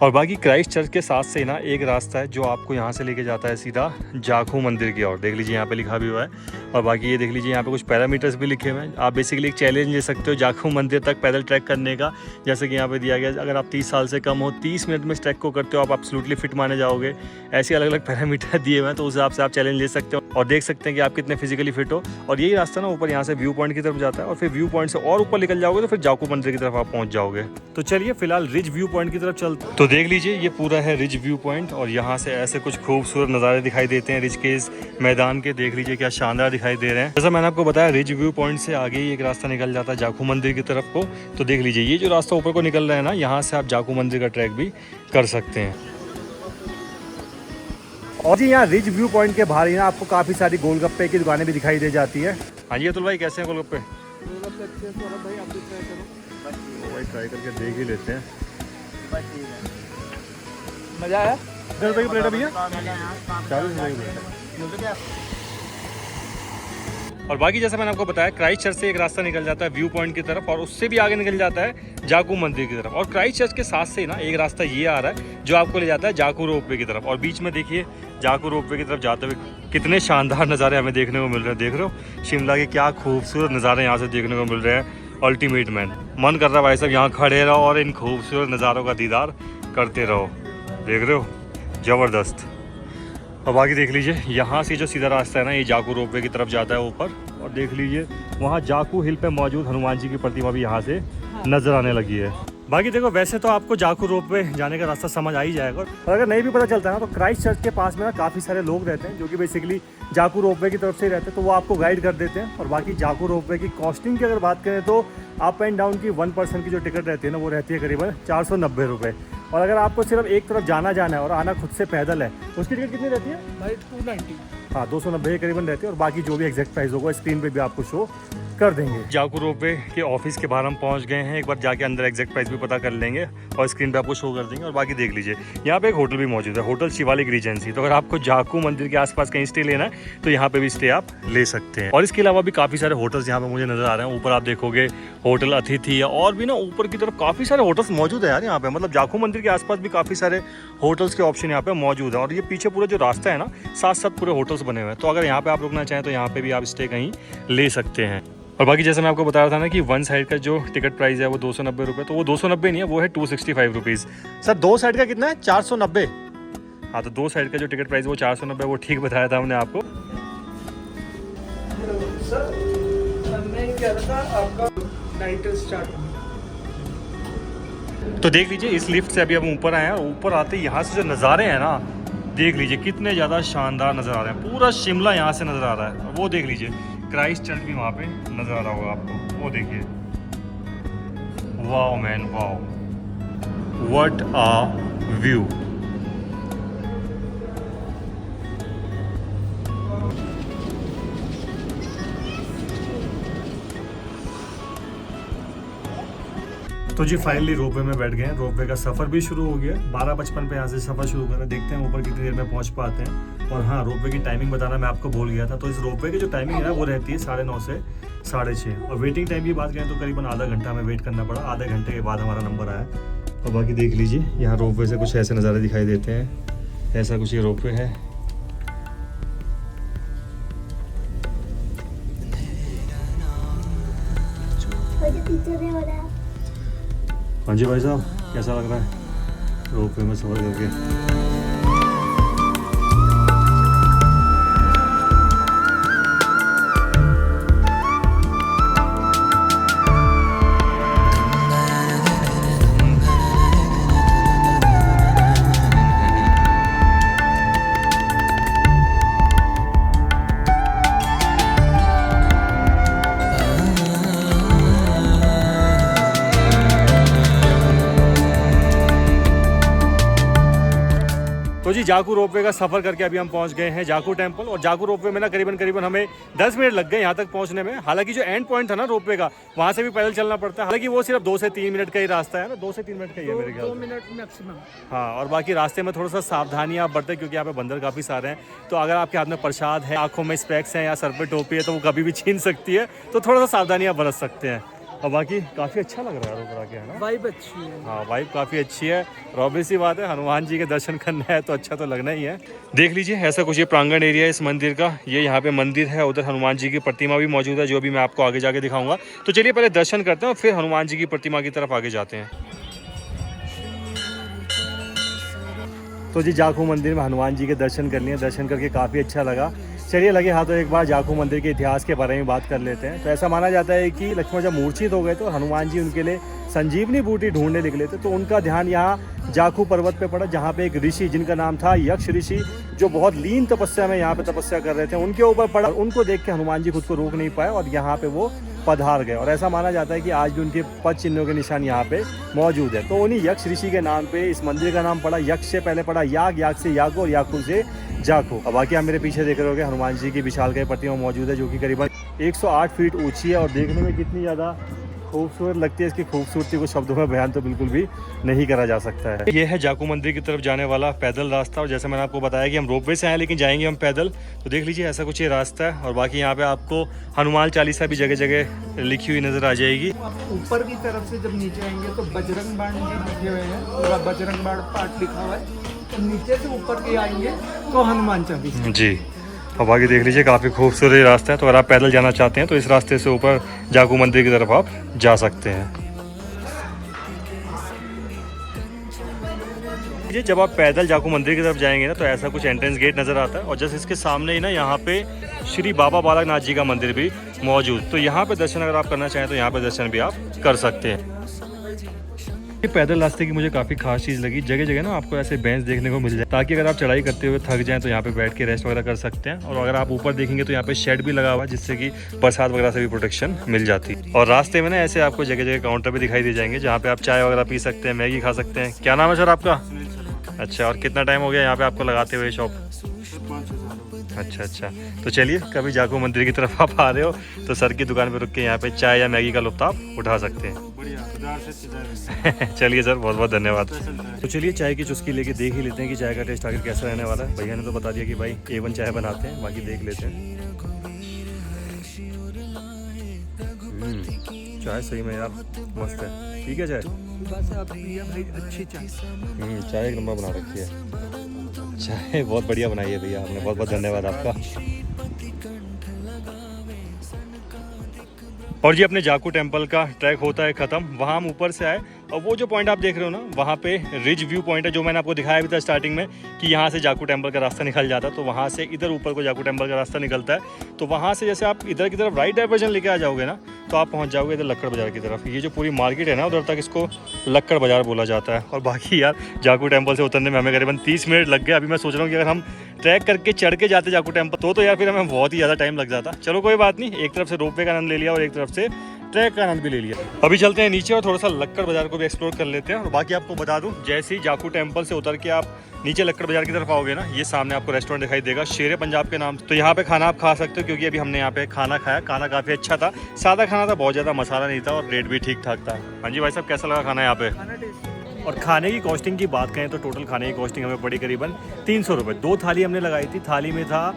Speaker 1: और बाकी क्राइस्ट चर्च के साथ से ना एक रास्ता है जो आपको यहाँ से लेके जाता है सीधा जाखू मंदिर की ओर। देख लीजिए यहाँ पे लिखा भी हुआ है। और बाकी ये देख लीजिए यहाँ पे कुछ पैरामीटर्स भी लिखे हुए हैं। आप बेसिकली एक चैलेंज ले सकते हो जाखू मंदिर तक पैदल ट्रैक करने का। जैसे कि यहाँ पे दिया गया अगर आप 30 साल से कम हो 30 मिनट में इस ट्रैक को करते हो आप एब्सोल्युटली फिट माने जाओगे। ऐसे अलग अलग पैरामीटर दिए हुए हैं, तो उस हिसाब से आप चैलेंज ले सकते हो और देख सकते हैं कि आप कितने फिजिकली फिट हो। और यही रास्ता ना ऊपर यहाँ से व्यू पॉइंट की तरफ जाता है। और फिर व्यू पॉइंट से और ऊपर निकल जाओगे तो फिर जाखू मंदिर की तरफ आप पहुँच जाओगे। तो चलिए फिलहाल रिज व्यू पॉइंट की तरफ चलते। तो देख लीजिए ये पूरा है रिज व्यू पॉइंट और यहाँ से ऐसे कुछ खूबसूरत नज़ारे दिखाई देते हैं रिज के इस मैदान के। देख लीजिए क्या शानदार दिखाई दे रहे हैं। जैसा मैंने आपको बताया रिज व्यू पॉइंट से आगे ही एक रास्ता निकल जाता है जाखू मंदिर की तरफ को। तो देख लीजिए ये जो रास्ता ऊपर को निकल रहा है ना, यहाँ से आप जाखू मंदिर का ट्रैक भी कर सकते हैं। और जी यहाँ रिज व्यू पॉइंट के बाहर ही ना आपको काफ़ी सारी गोलगप्पे की दुकानें भी दिखाई दे जाती है। हाँ जी अतुल भाई कैसे हैं गोलगप्पे?
Speaker 3: भाई आप भी ट्राई करो।
Speaker 1: भाई ट्राई करके देख ही लेते हैं।
Speaker 3: मज़ा आया?
Speaker 1: 10 रुपये की प्लेट है भैया, 40 रुपये की प्लेट। और बाकी जैसा मैंने आपको बताया क्राइस्ट चर्च से एक रास्ता निकल जाता है व्यू पॉइंट की तरफ और उससे भी आगे निकल जाता है जाखू मंदिर की तरफ। और क्राइस्ट चर्च के साथ से ना एक रास्ता ये आ रहा है जो आपको ले जाता है जाखू रोपवे की तरफ। और बीच में देखिए जाखू रोपवे की तरफ जाते हुए कितने शानदार नज़ारे हमें देखने को मिल रहे हैं। देख रहे हो शिमला के क्या खूबसूरत नज़ारे यहाँ से देखने को मिल रहे हैं। अल्टीमेट मैन, मन कर रहा है भाई साहब यहाँ खड़े रहो और इन खूबसूरत नज़ारों का दीदार करते रहो। देख रहे हो ज़बरदस्त। और बाकी देख लीजिए यहाँ से जो सीधा रास्ता है ना ये जाखू रोपवे की तरफ जाता है ऊपर। और देख लीजिए वहाँ जाखू हिल पे मौजूद हनुमान जी की प्रतिमा भी यहाँ से नजर आने लगी है। बाकी देखो वैसे तो आपको जाखू रोपवे जाने का रास्ता समझ आ ही जाएगा और अगर नहीं भी पता चलता है ना तो क्राइस्ट चर्च के पास में ना काफ़ी सारे लोग रहते हैं जो कि बेसिकली जाखू रोपवे की तरफ से ही रहते हैं, तो वो आपको गाइड कर देते हैं। और बाकी जाखू रोपवे की कॉस्टिंग की अगर बात करें तो अप एंड डाउन की 1 पर्सन की जो टिकट रहती है ना वो रहती है करीबन 490 रुपये। और अगर आपको सिर्फ एक तरफ जाना है और आना खुद से पैदल है उसकी टिकट कितनी रहती है
Speaker 3: भाई 290।
Speaker 1: हाँ 290 के करीबन रहती है। और बाकी जो भी एग्जैक्ट प्राइस होगा स्क्रीन पे भी आपको शो कर देंगे। जाखू रोपवे के ऑफिस के बाहर हम पहुंच गए हैं, एक बार जाके अंदर एग्जैक्ट प्राइस भी पता कर लेंगे और स्क्रीन पे आपको शो कर देंगे। और बाकी देख लीजिए यहाँ पे एक होटल भी मौजूद है, होटल शिवालिक रीजेंसी। तो अगर आपको जाखू मंदिर के आसपास कहीं स्टे लेना है तो यहाँ पे भी स्टे आप ले सकते हैं। और इसके अलावा भी काफ़ी सारे होटल्स यहाँ पे मुझे नजर आ रहे हैं। ऊपर आप देखोगे होटल अतिथि और भी ना ऊपर की तरफ काफ़ी सारे होटल्स मौजूद है यार यहाँ पे। मतलब जाखू मंदिर के आसपास भी काफ़ी सारे होटल्स के ऑप्शन यहाँ पे मौजूद है। और ये पीछे पूरा जो रास्ता है ना साथ साथ पूरे होटल्स बने हुए हैं। तो अगर यहाँ पे आप रुकना चाहें तो यहाँ पे भी आप स्टे कहीं ले सकते हैं। और बाकी जैसे मैं आपको बता रहा था ना कि वन साइड का जो टिकट प्राइस है वो 290 रुपये, तो वो 290 नहीं है, वो है 265 रुपीज़। सर दो साइड का कितना है? 490। हाँ तो दो साइड का जो टिकट प्राइस है वो 490, वो ठीक बताया था हमने आपको।
Speaker 3: सर मैं कह रहा था आपका नाइट स्टार्ट।
Speaker 1: तो देख लीजिए इस लिफ्ट से अभी हम ऊपर आए हैं और ऊपर आते ही यहाँ से जो नज़ारे हैं ना देख लीजिए कितने ज़्यादा शानदार नज़र आ रहे हैं। पूरा शिमला यहाँ से नज़र आ रहा है। वो देख लीजिए क्राइस्ट चर्च भी वहाँ पे नज़र आ रहा होगा आपको, वो देखिए। Wow man wow, what a view. तो जी फाइनली रोपवे में बैठ गए हैं। रोपवे का सफ़र भी शुरू हो गया। 12:55 पे यहाँ से सफ़र शुरू करा। देखते हैं ऊपर कितनी देर में पहुँच पाते हैं। और हाँ रोपवे की टाइमिंग बताना मैं आपको भूल गया था। तो इस रोपवे की जो टाइमिंग है ना वो रहती है 9:30 से 6:30। और वेटिंग टाइम की बात करें तो करीबन आधा घंटा हमें वेट करना पड़ा। आधे घंटे के बाद हमारा नंबर आया। और बाकी देख लीजिए यहाँ रोपवे से कुछ ऐसे नज़ारे दिखाई देते हैं। ऐसा कुछ ये रोपवे है। हाँ जी भाई साहब कैसा लग रहा है रोपवे में सफ़र करके? तो जी जाखू रोपवे का सफ़र करके अभी हम पहुंच गए हैं जाखू टेम्पल। और जाखू रोपवे में ना करीबन हमें 10 मिनट लग गए यहाँ तक पहुंचने में। हालांकि जो एंड पॉइंट था ना रोपवे का वहाँ से भी पैदल चलना पड़ता है। हालांकि वो सिर्फ 2 से 3 मिनट का ही रास्ता है ना, 2 से 3 मिनट का ही है मेरे ख्याल से।
Speaker 3: 2 मिनट मैक्सिमम।
Speaker 1: हाँ और बाकी रास्ते में थोड़ा सा सावधानियाँ आप बरतें क्योंकि यहाँ पे बंदर काफ़ी सारे हैं। तो अगर आपके हाथ में प्रसाद है, आँखों में स्पेक्स हैं या सर पे टोपी है तो वो कभी भी छीन सकती है। तो थोड़ा सा सावधानियाँ बरत सकते हैं। और बाकी काफ़ी अच्छा लग रहा है ऊपर आके, है ना?
Speaker 3: वाइब अच्छी है।
Speaker 1: हाँ वाइब काफ़ी अच्छी है। और ऑब्वियस सी बात है हनुमान जी के दर्शन करना है तो अच्छा तो लगना ही है। देख लीजिए ऐसा कुछ ये प्रांगण एरिया है इस मंदिर का। ये यहाँ पे मंदिर है, उधर हनुमान जी की प्रतिमा भी मौजूद है जो भी मैं आपको आगे जाके दिखाऊंगा। तो चलिए पहले दर्शन करते हैं और फिर हनुमान जी की प्रतिमा की तरफ आगे जाते हैं। तो जी जाखू मंदिर में हनुमान जी के दर्शन कर लिए। दर्शन करके काफ़ी अच्छा लगा। चलिए लगे हाँ तो एक बार जाखू मंदिर के इतिहास के बारे में बात कर लेते हैं। तो ऐसा माना जाता है कि लक्ष्मण जब मूर्छित हो गए तो हनुमान जी उनके लिए संजीवनी बूटी ढूंढने निकले थे तो उनका ध्यान यहाँ जाखू पर्वत पे पड़ा, जहाँ पे एक ऋषि जिनका नाम था यक्ष ऋषि, जो बहुत लीन तपस्या में यहाँ पे तपस्या कर रहे थे, उनके ऊपर पड़ा। उनको देख के हनुमान जी खुद को रोक नहीं पाए और यहाँ पे वो पधार गए। और ऐसा माना जाता है कि आज भी उनके पद चिन्हों के निशान यहाँ पे मौजूद है। तो उन्हीं यक्ष ऋषि के नाम पे इस मंदिर का नाम पड़ा। यक्ष से पहले पड़ा याग, याग से याकू और याकू से जाखू। अब बाकी आप मेरे पीछे देख रहे होंगे हनुमान जी की विशालकाय प्रतिमा मौजूद है, जो कि करीबन 108 फीट ऊंची है और देखने में कितनी ज़्यादा खूबसूरत लगती है। इसकी खूबसूरती को शब्दों में बयान तो बिल्कुल भी नहीं करा जा सकता है। ये है जाखू मंदिर की तरफ जाने वाला पैदल रास्ता, और जैसे मैंने आपको बताया कि हम रोपवे से आए लेकिन जाएंगे हम पैदल। तो देख लीजिए ऐसा कुछ ये रास्ता है। और बाकी यहाँ पे आपको हनुमान चालीसा भी जगह जगह लिखी हुई नजर आ जाएगी।
Speaker 3: ऊपर की तरफ से जब नीचे आएंगे तो बजरंग बाण जी लिखे हुए हैं, पूरा बजरंग बाण पाठ लिखा हुआ है। तो नीचे से ऊपर के आएंगे तो हनुमान चालीसा
Speaker 1: जी। और बाकी देख लीजिए काफ़ी खूबसूरत रास्ता है। तो अगर आप पैदल जाना चाहते हैं तो इस रास्ते से ऊपर जाखू मंदिर की तरफ आप जा सकते हैं। ये जब आप पैदल जाखू मंदिर की तरफ जाएंगे ना तो ऐसा कुछ एंट्रेंस गेट नज़र आता है, और जस्ट इसके सामने ही ना यहाँ पे श्री बाबा बालकनाथ जी का मंदिर भी मौजूद। तो यहाँ पे दर्शन अगर आप करना चाहें तो यहाँ पे दर्शन भी आप कर सकते हैं। ये पैदल रास्ते की मुझे काफ़ी खास चीज़ लगी, जगह जगह ना आपको ऐसे बेंच देखने को मिल जाए, ताकि अगर आप चढ़ाई करते हुए थक जाएं तो यहाँ पे बैठ के रेस्ट वगैरह कर सकते हैं। और अगर आप ऊपर देखेंगे तो यहाँ पे शेड भी लगा हुआ है, जिससे कि बरसात वगैरह से भी प्रोटेक्शन मिल जाती है। और रास्ते में ना ऐसे आपको जगह जगह काउंटर भी दिखाई दे जाएंगे, जहाँ पे आप चाय वगैरह पी सकते हैं, मैगी खा सकते हैं। क्या नाम है सर आपका? अच्छा, और कितना टाइम हो गया यहाँ पे आपको लगाते हुए शॉप? अच्छा, तो चलिए कभी जाखू मंदिर की तरफ आप आ रहे हो तो सर की दुकान पे रुक के यहाँ पे चाय या मैगी का लुत्फ आप उठा सकते हैं। चलिए सर, बहुत बहुत धन्यवाद। तो चलिए चाय की चुस्की लेके देख ही लेते हैं कि चाय का टेस्ट आखिर कैसा रहने वाला है। भैया ने तो बता दिया कि भाई A1 चाय बनाते हैं, बाकी देख लेते हैं। चाय सही में यार मस्त है। ठीक है चाय,
Speaker 3: बस आप पिया भाई, अच्छी चाय।
Speaker 1: चाय एक नंबर बना रखी है। चाय बहुत बढ़िया बनाई है भैया आपने, बहुत बहुत धन्यवाद आपका। और जी अपने जाखू टेम्पल का ट्रैक होता है ख़त्म। वहाँ हम ऊपर से आए और वो जो पॉइंट आप देख रहे हो ना, वहाँ पे रिज व्यू पॉइंट है, जो मैंने आपको दिखाया भी था स्टार्टिंग में कि यहाँ से जाखू टेम्पल का रास्ता निकल जाता है। तो वहाँ से इधर ऊपर को जाखू टेम्पल का रास्ता निकलता है। तो वहाँ से जैसे आप इधर की तरफ राइट डाइवर्जन लेके आ जाओगे ना, तो आप पहुँच जाओगे इधर लक्कड़ बाज़ार की तरफ। ये जो पूरी मार्केट है ना उधर तक, इसको लक्कड़ बाज़ार बोला जाता है। और बाकी यार जाखू टेम्पल से उतरने में हमें करीबन 30 मिनट लग गए। अभी मैं सोच रहा हूँ कि अगर हम ट्रैक करके चढ़ के जाते जाखू टेम्पल तो यार फिर हमें बहुत ही ज़्यादा टाइम लग जाता। चलो कोई बात नहीं, एक तरफ से रोपवे का आनंद ले लिया और एक तरफ से ट्रैक का आनंद भी ले लिया। अभी चलते हैं नीचे और थोड़ा सा लक्कड़ बाजार को भी एक्सप्लोर कर लेते हैं। और बाकी आपको बता दूं, जैसे ही जाखू टेम्पल से उतर के आप नीचे लक्कड़ बाजार की तरफ आओगे ना, ये सामने आपको रेस्टोरेंट दिखाई देगा शेर पंजाब के नाम से। तो यहाँ पे खाना आप खा सकते हो, क्योंकि अभी हमने यहाँ पे खाना खाया। खाना काफ़ी अच्छा था, सादा खाना था, बहुत ज़्यादा मसाला नहीं था और रेट भी ठीक ठाक था। हाँ जी भाई साहब, कैसा लगा खाना यहाँ पे?
Speaker 3: खाना टेस्ट।
Speaker 1: और खाने की कॉस्टिंग की बात करें तो टोटल खाने की कॉस्टिंग हमें पड़ी करीबन 300 रुपये। 2 थाली हमने लगाई थी। थाली में था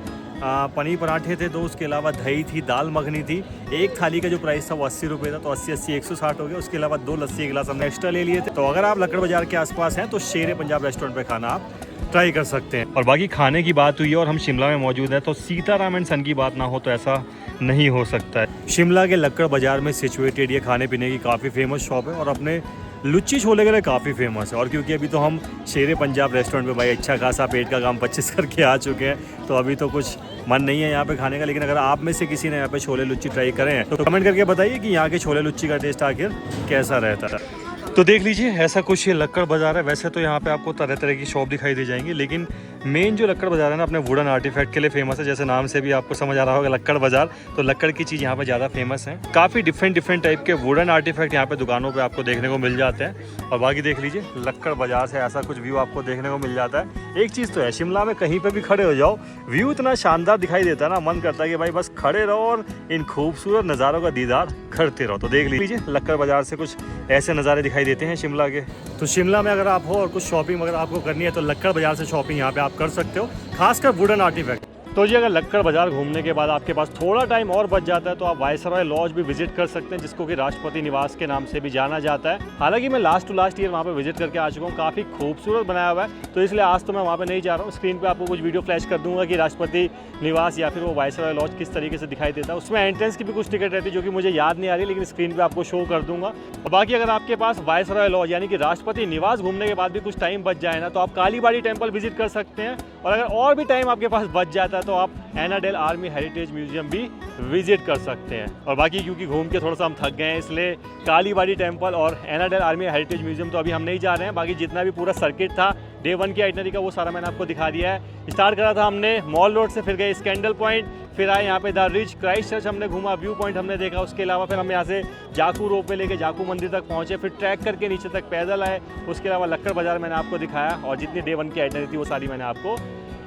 Speaker 1: पनीर पराठे थे 2, उसके अलावा दही थी, दाल मखनी थी। एक थाली का जो प्राइस था वो 80 रुपये था, तो 80 160 हो गया। उसके अलावा 2 लस्सी के गिलास हमने एक्स्ट्रा ले लिए थे। तो अगर आप लक्कड़ बाजार के आसपास हैं तो शेर पंजाब रेस्टोरेंट पे खाना आप ट्राई कर सकते हैं। और बाकी खाने की बात हुई है और हम शिमला में मौजूद है, तो सीताराम एंड सन की बात ना हो तो ऐसा नहीं हो सकता है। शिमला के लक्कड़ बाजार में सिचुएटेड ये खाने पीने की काफ़ी फेमस शॉप है और अपने लुच्ची छोले के लिए काफ़ी फेमस है। और क्योंकि अभी तो हम शेर पंजाब रेस्टोरेंट पे भाई अच्छा खासा पेट का काम 25 करके आ चुके हैं, तो अभी तो कुछ मन नहीं है यहाँ पे खाने का। लेकिन अगर आप में से किसी ने यहाँ पे छोले लुच्ची ट्राई करें तो कमेंट करके बताइए कि यहाँ के छोले लुच्ची का टेस्ट आखिर कैसा रहता है। तो देख लीजिए ऐसा कुछ ये लक्कड़ बाजार है। वैसे तो यहाँ पे आपको तरह तरह की शॉप दिखाई दे जाएंगी, लेकिन मेन जो लक्कड़ बाजार है ना अपने वुडन आर्टिफैक्ट के लिए फेमस है। जैसे नाम से भी आपको समझ आ रहा होगा लक्कड़ बाजार, तो लक्कड़ की चीज़ यहाँ पे ज़्यादा फेमस है। काफ़ी डिफरेंट टाइप के वुडन आर्टिफैक्ट यहाँ पे दुकानों पे आपको देखने को मिल जाते हैं। और बाकी देख लीजिए लक्कड़ बाजार से ऐसा कुछ व्यू आपको देखने को मिल जाता है। एक चीज़ तो है, शिमला में कहीं पर भी खड़े हो जाओ, व्यू इतना शानदार दिखाई देता है ना, मन करता है कि भाई बस खड़े रहो और इन खूबसूरत नज़ारों का दीदार करते रहो। तो देख लीजिए लक्कड़ बाजार से कुछ ऐसे नज़ारे दिखाई देते हैं शिमला के। तो शिमला में अगर आप हो और कुछ शॉपिंग अगर आपको करनी है तो लक्कड़ बाजार से शॉपिंग यहाँ पे आप कर सकते हो, खासकर वुडन आर्टिफैक्ट। तो जी अगर लक्कड़ बाजार घूमने के बाद आपके पास थोड़ा टाइम और बच जाता है तो आप वायसरॉय लॉज भी विजिट कर सकते हैं, जिसको कि राष्ट्रपति निवास के नाम से भी जाना जाता है। हालांकि मैं लास्ट टू लास्ट ईयर वहाँ पे विजिट करके आ चुका हूँ, काफ़ी खूबसूरत बनाया हुआ है, तो इसलिए आज तो मैं वहाँ पे नहीं जा रहा हूँ। स्क्रीन पे आपको कुछ वीडियो फ्लैश कर दूंगा कि राष्ट्रपति निवास या फिर वो वायसरॉय लॉज किस तरीके से दिखाई देता है। उसमें एंट्रेंस की भी कुछ टिकट रहती है जो कि मुझे याद नहीं आ रही, लेकिन स्क्रीन पर आपको शो कर दूंगा। और बाकी अगर आपके पास वायसरॉय लॉज यानी कि राष्ट्रपति निवास घूमने के बाद भी कुछ टाइम बच जाए ना, तो आप कालीबाड़ी टेम्पल विजिट कर सकते हैं। और अगर और भी टाइम आपके पास बच जाता है तो आप एनाडेल आर्मी हेरिटेज म्यूजियम भी विजिट कर सकते हैं। और बाकी क्योंकि घूम के थोड़ा सा हम थक गए हैं, इसलिए कालीबाड़ी टेम्पल और एनाडेल आर्मी हेरिटेज म्यूजियम तो अभी हम नहीं जा रहे हैं। बाकी जितना भी पूरा सर्किट था डे 1 की आइटनरी का वो सारा मैंने आपको दिखा दिया है। स्टार्ट करा था हमने मॉल रोड से, फिर गए स्कैंडल पॉइंट, फिर आए यहाँ पे द रिच, क्राइस्ट चर्च हमने घूमा, व्यू पॉइंट हमने देखा। उसके अलावा फिर हम यहाँ से जाकू रोप पे लेके जाकू मंदिर तक पहुँचे, फिर ट्रैक करके नीचे तक पैदल आए। उसके अलावा लक्कड़ बाजार मैंने आपको दिखाया और जितनी डे 1 की आइटनरी थी वो सारी मैंने आपको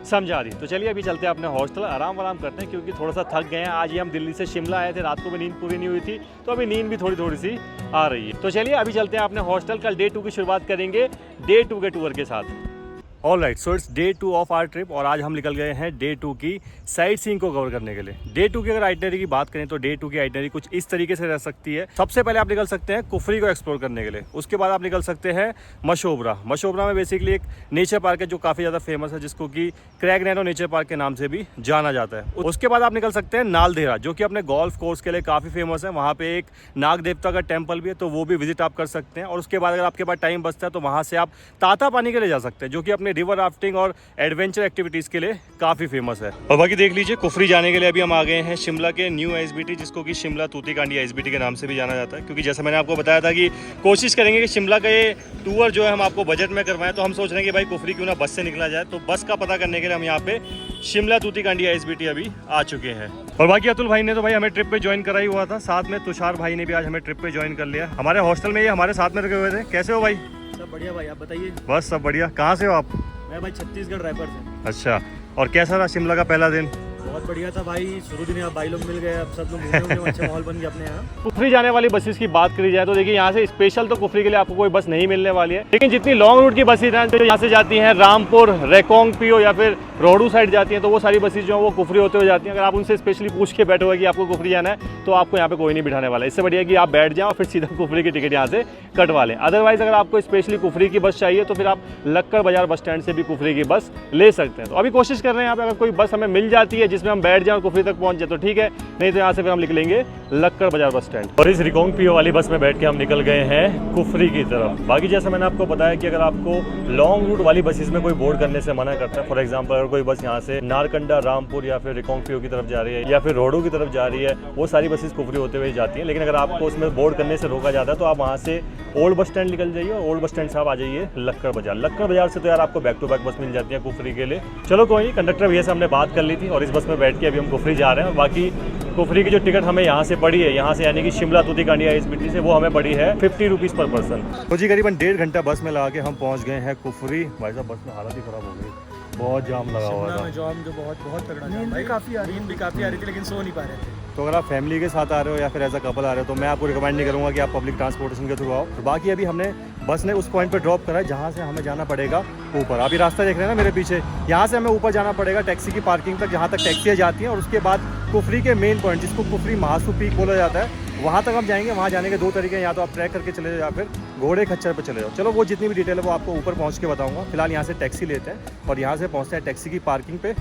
Speaker 1: समझा दी। तो चलिए अभी चलते हैं अपने हॉस्टल, आराम करते हैं क्योंकि थोड़ा सा थक गए हैं। आज ही हम दिल्ली से शिमला आए थे, रात को भी नींद पूरी नहीं हुई थी, तो अभी नींद भी थोड़ी सी आ रही है। तो चलिए अभी चलते हैं अपने हॉस्टल। कल डे 2 की शुरुआत करेंगे डे 2 के टूर के साथ। All right, so it's day 2 of our trip और आज हम निकल गए हैं डे 2 की साइट सीइंग को कवर करने के लिए। डे 2 की अगर आइटनरी की बात करें तो डे 2 की आइटनरी कुछ इस तरीके से रह सकती है। सबसे पहले आप निकल सकते हैं कुफरी को एक्सप्लोर करने के लिए। उसके बाद आप निकल सकते हैं मशोबरा। मशोबरा में बेसिकली एक नेचर पार्क है जो काफ़ी ज़्यादा फेमस है, जिसको कि क्रैग नैनो नेचर पार्क के नाम से भी जाना जाता है। उसके बाद आप निकल सकते हैं नालदेहरा, जो कि अपने गोल्फ कोर्स के लिए काफ़ी फेमस है। वहाँ पे एक नाग देवता का टेम्पल भी है, तो वो भी विजिट आप कर सकते हैं। और उसके बाद अगर आपके पास टाइम बचता है तो वहाँ से आप ताता पानी के लिए जा सकते हैं, जो कि अपने रिवर राफ्टिंग और एडवेंचर एक्टिविटीज़ के लिए काफ़ी फेमस है। और बाकी देख लीजिए, कुफरी जाने के लिए अभी हम आ गए हैं शिमला के न्यू आईएसबीटी, जिसको कि शिमला तूतीकांडी आईएसबीटी के नाम से भी जाना जाता है। क्योंकि जैसे मैंने आपको बताया था कि कोशिश करेंगे कि शिमला का ये टूर जो है हम आपको बजट में करवाएं, तो हम सोच रहे हैं कि भाई कुफरी क्यों ना बस से निकला जाए। तो बस का पता करने के लिए हम यहाँ पे शिमला तूतीकांडी आईएसबीटी अभी आ चुके हैं। और बाकी अतुल भाई ने तो भाई हमें ट्रिप पे ज्वाइन करा ही हुआ था, साथ में तुषार भाई ने भी आज हमें ट्रिप पे ज्वाइन कर लिया। हमारे हॉस्टल में ये हमारे साथ में रुके हुए थे। कैसे हो भाई?
Speaker 4: सब बढ़िया भाई, आप बताइए।
Speaker 1: बस सब बढ़िया। कहाँ से हो आप?
Speaker 4: मैं भाई छत्तीसगढ़ रायपुर से।
Speaker 1: अच्छा, और कैसा रहा शिमला का पहला दिन?
Speaker 4: बहुत बढ़िया था भाई, शुरू दिन आप भाई लोग मिल गए, अब सब लोग घूमने उमने अच्छा माहौल बन गया अपने यहाँ।
Speaker 1: कुफरी जाने वाली बसेस की बात करी जाए तो देखिए यहाँ से स्पेशल तो कुफरी के लिए आपको कोई बस नहीं मिलने वाली है, लेकिन जितनी लॉन्ग रूट की बसेज हैं जो यहाँ से जाती हैं रामपुर, रेकोंगपियो या फिर रोहडू साइड जाती हैं, तो वो सारी बसेज जो हैं वो कुफरी होते हुए जाती हैं। अगर आप उनसे स्पेशली पूछ के बैठे हुए कि आपको कुफरी जाना है तो आपको यहाँ पे कोई नहीं बिठाने वाला है। इससे बढ़िया कि आप बैठ जाओ और फिर सीधा कुफरी की टिकट यहाँ से कटवा लें। अदरवाइज अगर आपको स्पेशली कुफरी की बस चाहिए तो फिर आप लक्कड़ बाजार बस स्टैंड से भी कुफरी की बस ले सकते हैं। तो अभी कोशिश कर रहे हैं यहाँ पे अगर कोई बस हमें मिल जाती है जिसमें हम बैठ जाएं और कुफरी तक पहुँच जाए तो ठीक है, नहीं तो यहाँ से फिर हम निकलेंगे लक्कड़ बाजार बस स्टैंड। और इस रिकोंगपियो वाली बस में बैठ के हम निकल गए हैं कुफरी की तरफ। बाकी जैसा मैंने आपको बताया कि अगर आपको लॉन्ग रूट वाली बसेस में कोई बोर्ड करने से मना करता है, फॉर एग्जांपल अगर कोई बस यहाँ से नारकंडा, रामपुर या फिर रिकोंगपियो की तरफ जा रही है या फिर रोहडू की तरफ जा रही है, वो सारी बसेस कुफरी होते हुए जाती हैं। लेकिन अगर आपको उसमें बोर्ड करने से रोका जाता है तो आप वहाँ से ओल्ड बस स्टैंड निकल जाइए और ओल्ड बस स्टैंड से आप आ जाइए लक्कड़ बाजार। लक्कड़ बाजार से तो यार आपको बैक टू बैक बस मिल जाती है कुफरी के लिए। चलो कोई नहीं, कंडक्टर भैया से हमने बात कर ली थी और इस बस में बैठ के अभी हम कुफरी जा रहे हैं। और बाकी कुफरी की जो टिकट हमें यहाँ से पड़ी है, यहाँ से यानी कि शिमला तूतीकांडी आईएसबीटी से, वो हमें पड़ी है 50 रुपीज़ पर पर्सन। तो जी करीबन 1.5 घंटा बस में लगा के हम पहुँच गए हैं कुफरी। भाई साहब बस में हालत ही ख़राब हो गई, बहुत जाम लगा हुआ था।
Speaker 4: जाम जो बहुत तगड़ा जाम भाई, काफ़ी आ रही थी लेकिन सो नहीं पा रहे थे।
Speaker 1: तो अगर आप फैमिली के साथ आ रहे हो या फिर एज अ कपल आ रहे हो तो मैं आपको रिकमेंड नहीं करूँगा कि आप पब्लिक ट्रांसपोर्टेशन के थ्रू आओ। तो बाकी अभी हमने बस ने उस पॉइंट पे ड्रॉप करा है जहाँ से हमें जाना पड़ेगा ऊपर। अभी रास्ता देख रहे हैं ना मेरे पीछे, यहाँ से हमें ऊपर जाना पड़ेगा टैक्सी की पार्किंग तक, जहाँ तक टैक्सियाँ जाती हैं। और उसके बाद कुफरी के मेन पॉइंट, जिसको कुफरी महासू पीक बोला जाता है, वहाँ तक हम जाएंगे। वहाँ जाने के 2 तरीके हैं, या तो आप ट्रैक करके चले जाओ या फिर घोड़े खच्चर पे चले जाओ। चलो वो जितनी भी डिटेल है वो आपको ऊपर पहुँच के बताऊँगा। फिलहाल यहाँ से टैक्सी लेते हैं और यहाँ से पहुँचते हैं टैक्सी की पार्किंग पे।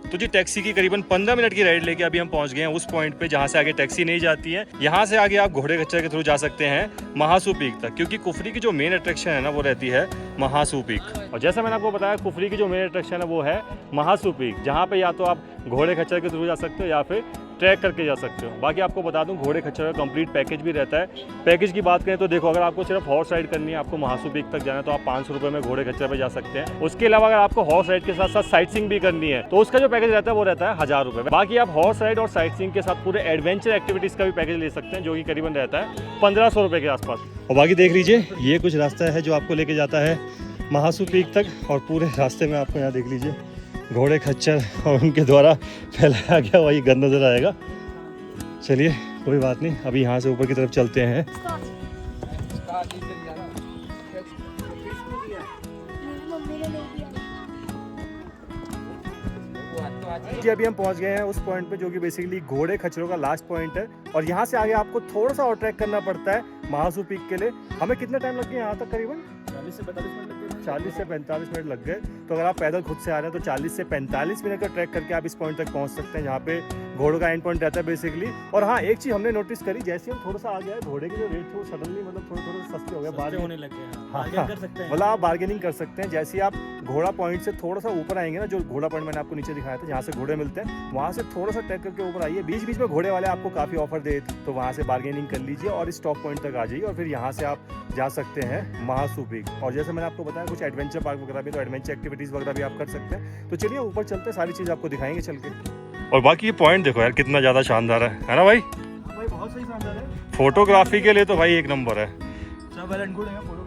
Speaker 1: तो जी टैक्सी की करीबन 15 मिनट की राइड लेके अभी हम पहुंच गए हैं उस पॉइंट पे जहां से आगे टैक्सी नहीं जाती है। यहां से आगे आप घोड़े खच्चर के थ्रू जा सकते हैं महासू पीक तक, क्योंकि कुफरी की जो मेन अट्रैक्शन है ना वो रहती है महासू पीक। और जैसा मैंने आपको बताया कुफरी की जो मेन अट्रैक्शन है वो है महासू पीक, जहाँ पे या तो आप घोड़े खच्चर के थ्रू जा सकते हो या फिर ट्रैक करके जा सकते हो। बाकी आपको बता दूं घोड़े खच्चर का कंप्लीट पैकेज भी रहता है। पैकेज की बात करें तो देखो, अगर आपको सिर्फ हॉर्स राइड करनी है, आपको महासू पीक तक जाना है, तो आप 500 रुपये में घोड़े खच्चर पे जा सकते हैं। उसके अलावा अगर आपको हॉर्स राइड के साथ साथ साइट सीइंग भी करनी है तो उसका जो पैकेज रहता है वो रहता है 1000 रुपये। बाकी आप हॉर्स राइड और साइट सीइंग के साथ पूरे एडवेंचर एक्टिविटीज़ का भी पैकेज ले सकते हैं, जो कि करीबन रहता है 1500 रुपये के आसपास। और बाकी देख लीजिए, ये कुछ रास्ता है जो आपको लेके जाता है महासू पीक तक, और पूरे रास्ते में आपको यहाँ देख लीजिए घोड़े खच्चर और उनके द्वारा फैलाया गया वही गंद नजर आएगा। चलिए कोई बात नहीं, अभी यहाँ से ऊपर की तरफ चलते हैं। जी अभी हम पहुँच गए हैं उस पॉइंट पे जो कि बेसिकली घोड़े खच्चरों का लास्ट पॉइंट है, और यहाँ से आगे आपको थोड़ा सा और ट्रैक करना पड़ता है महासू पीक के लिए। हमें कितना टाइम लग गया यहाँ तक? करीबन
Speaker 4: 40 से 45 मिनट लग गए।
Speaker 1: 40 से 45 मिनट लग गए। तो अगर आप पैदल खुद से आ रहे हैं तो 40 से 45 मिनट का ट्रैक करके आप इस पॉइंट तक पहुंच सकते हैं, जहाँ पे घोड़ों का एंड पॉइंट रहता है बेसिकली। और हाँ, एक चीज़ हमने नोटिस करी, जैसे हम थोड़ा सा आ गया घोड़े के जो रेट थे वो सडनली मतलब थोड़े सस्ते हो गए,
Speaker 4: सस्ते होने लग गए।
Speaker 1: हाँ,
Speaker 4: बार्गेन कर सकते हैं।
Speaker 1: मतलब आप बार्गेनिंग कर सकते हैं। जैसे ही आप घोड़ा पॉइंट से थोड़ा सा ऊपर आएंगे ना, जो घोड़ा पॉइंट मैंने आपको नीचे दिखाया था जहाँ से घोड़े मिलते हैं, वहाँ से थोड़ा सा ट्रैक करके ऊपर आइए। बीच बीच में घोड़े वाले आपको काफ़ी ऑफर दे, तो वहाँ से बार्गेनिंग कर लीजिए और इस टॉप पॉइंट तक आ जाइए। और फिर यहाँ से आप जा सकते हैं महासू पीक। और जैसे मैंने आपको बताया कुछ एडवेंचर पार्क वगैरह भी, तो एडवेंचर एक्टिविटीज़ वगैरह भी आप कर सकते हैं। तो चलिए ऊपर चलते हैं, सारी चीज़ आपको दिखाएंगे चल के। और बाकी ये पॉइंट देखो यार कितना ज़्यादा शानदार है ना भाई?
Speaker 3: भाई बहुत सही शानदार है।
Speaker 1: फोटोग्राफी के लिए तो भाई एक नंबर है।
Speaker 3: सब वेल एंड गुड है फोटोग्राफी।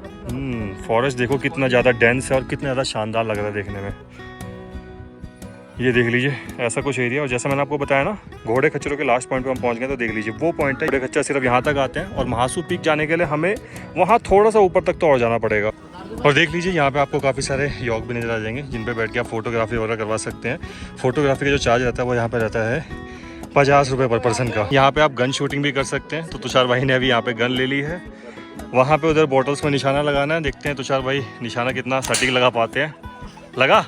Speaker 1: फॉरेस्ट देखो कितना ज़्यादा डेंस है और कितना ज़्यादा शानदार लग रहा है देखने में। ये देख लीजिए ऐसा कुछ एरिया। और जैसा मैंने आपको बताया ना, घोड़े खच्चरों के लास्ट पॉइंट पे हम पहुंच गए, तो देख लीजिए वो पॉइंट है। घोड़े खच्चर सिर्फ यहाँ तक आते हैं और महासू पीक जाने के लिए हमें वहाँ थोड़ा सा ऊपर तक तो और जाना पड़ेगा। और देख लीजिए यहाँ पे आपको काफ़ी सारे योग भी नजर आ जाएंगे, जिन पे बैठ के आप फोटोग्राफी वगैरह करवा सकते हैं। फोटोग्राफी का जो चार्ज रहता है वो यहाँ पे रहता है 50 रुपये पर पर्सन का। यहाँ पे आप गन शूटिंग भी कर सकते हैं। तो तुषार भाई ने अभी यहाँ पे गन ले ली है। वहाँ पे उधर बॉटल्स में निशाना लगाना है, देखते हैं तुषार भाई निशाना कितना सटीक लगा पाते हैं। लगा